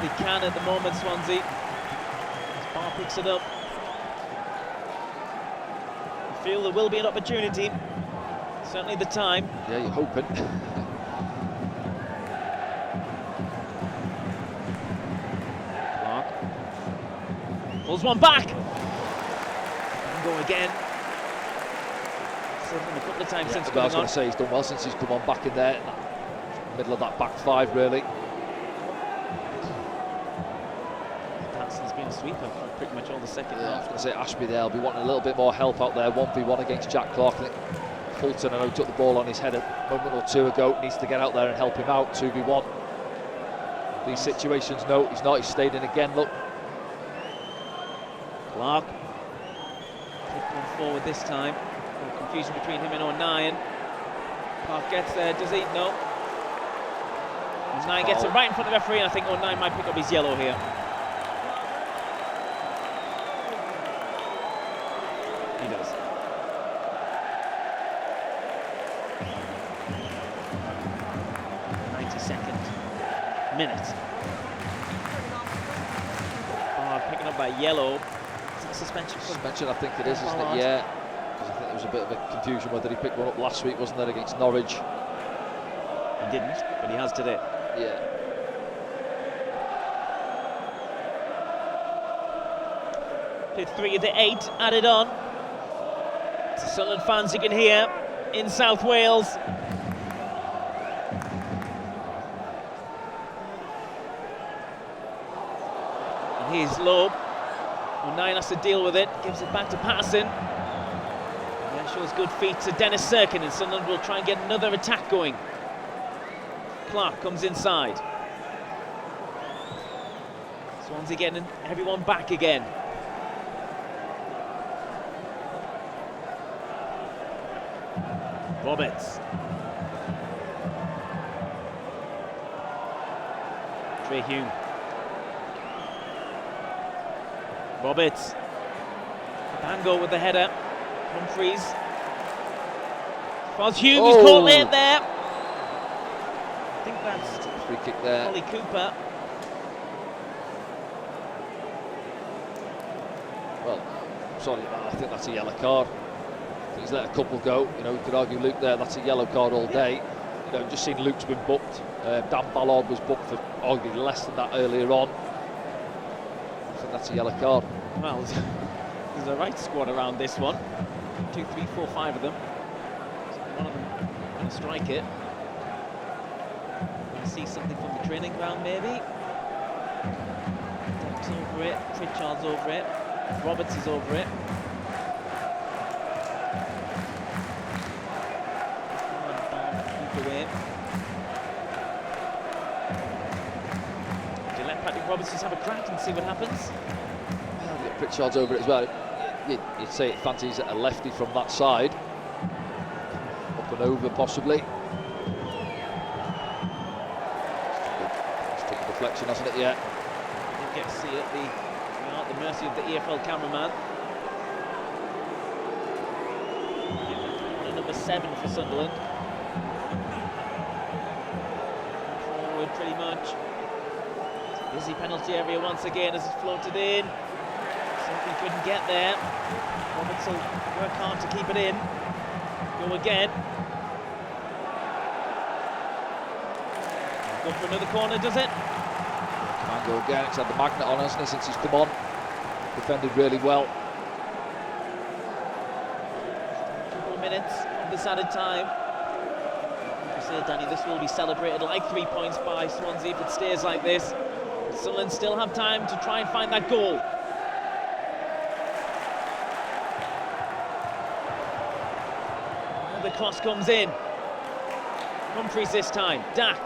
they can at the moment, Swansea. As Barr picks it up. I feel there will be an opportunity. Certainly the time. Yeah, you're hoping. Pulls one back. And go again. Saved him a couple of times since I was going to say he's done well since he's come on back in there, middle of that back five really. Danson's been a sweeper for pretty much all the second half. I was going to say Ashby there will be wanting a little bit more help out there. 1v1 against Jack Clark. I think Fulton, I know, took the ball on his head a moment or two ago. Needs to get out there and help him out. 2v1. These situations, no, he's not. He's stayed in again. Look. Clark. Kick one forward this time. No confusion between him and O'Nien. Clark gets there, does he? No. O'Nien gets it right in front of the referee, and I think O'Nien might pick up his yellow here. He does. Minute. Picking up by yellow. Is that suspension? Suspension, I think it is, isn't it? Yeah. Because I think there was a bit of a confusion whether he picked one up last week, wasn't there, against Norwich? He didn't, but he has today. Yeah. Played 3 of the 8 added on. To Sunderland fans you can hear in South Wales. He's low. O'Nien has to deal with it. Gives it back to Patterson. Yeah, shows good feet to Dennis Serkin, and Sunderland will try and get another attack going. Clark comes inside. Swansea getting everyone back again. Roberts. Trey Hume. Roberts. Bango with the header. Humphreys. Fos Hume, he's caught late there. I think that's free kick there. Ollie Cooper. Well, sorry, I think that's a yellow card. He's let a couple go. You know, you could argue Luke there, that's a yellow card all day. You know, just seen Luke's been booked. Dan Ballard was booked for arguably less than that earlier on. I think that's a yellow card. Well, there's a right squad around this one. 2, 3, 4, 5 of them. So one of them going to strike it. Going to see something from the training ground, maybe. Depp's over it. Pritchard's over it. Roberts is over it. Do you let Patrick Roberts just have a crack and see what happens? Pritchard's over it as well. You'd say it fancies a lefty from that side. Up and over, possibly. It's took a deflection, hasn't it, yet? Didn't get to see it. We are at the mercy of the EFL cameraman. Number 7 for Sunderland. Forward pretty much. Busy penalty area once again as it's floated in. Something couldn't get there. Roberts will work hard to keep it in. Go again. Go for another corner, does it? Can go again. It's had the magnet on, hasn't it, since he's come on. Defended really well. A couple of minutes of this added time. You say, Danny, this will be celebrated like 3 points by Swansea if it stays like this. Sunderland still have time to try and find that goal. The cross comes in. Humphreys this time. Dak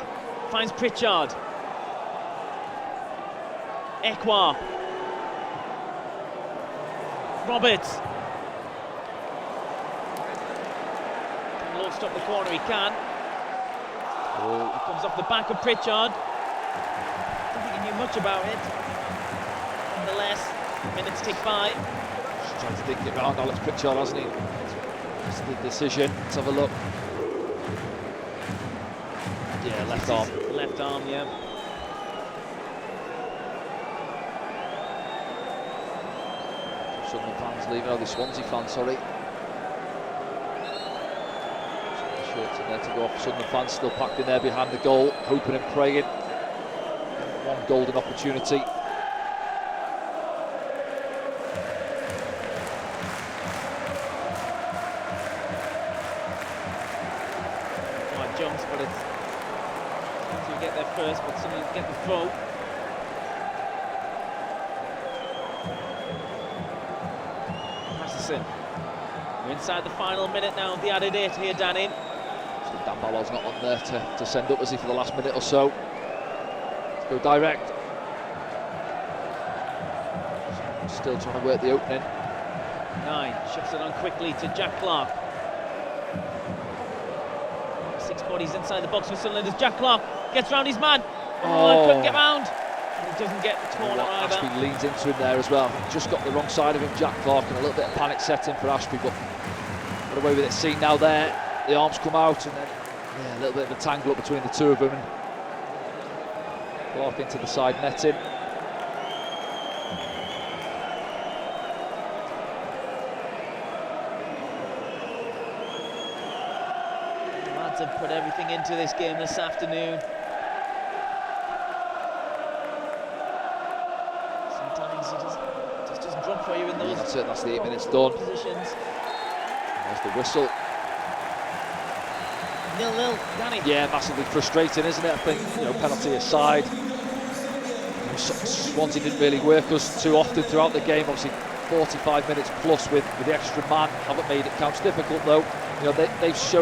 finds Pritchard. Ekwa. Roberts. Can Lowe stop the corner? He can. Oh. It comes off the back of Pritchard. Don't think he knew much about it. Nonetheless, minutes tick by. Just trying to think it round Alex Pritchard, hasn't he? It's the decision. Let's have a look. Yeah, left arm. Left arm, yeah. Sunderland fans leaving, oh, the Swansea fans, sorry. Shirts in there to go off. Sunderland fans still packed in there behind the goal, hoping and praying. One golden opportunity. Jumps, but it's Swansea get there first, but Sunderland get the throw. Masterson. We're inside the final minute now of the added 8 here, Danny. So Dan Ballow's not on there to send up, as he, for the last minute or so. Let's go direct. Still trying to work the opening. 9 shifts it on quickly to Jack Clark. 6 bodies inside the box for Sunderland as Jack Clark gets round his man. Oh, couldn't get round. And he doesn't get the corner either. Ashby leans into him there as well. Just got the wrong side of him, Jack Clark, and a little bit of panic setting for Ashby, but got away with it. Seen now there, the arms come out, and then a little bit of a tangle up between the two of them, and Clark into the side netting. Have put everything into this game this afternoon. Sometimes he just doesn't drop for you in those. Yeah, that's it. That's the 8 minutes done. Positions. There's the whistle. 0-0, Danny. Yeah, massively frustrating, isn't it? I think, penalty aside, Swansea didn't really work us too often throughout the game. Obviously, 45 minutes plus with the extra man. Haven't made it count. It's difficult though. They've shown.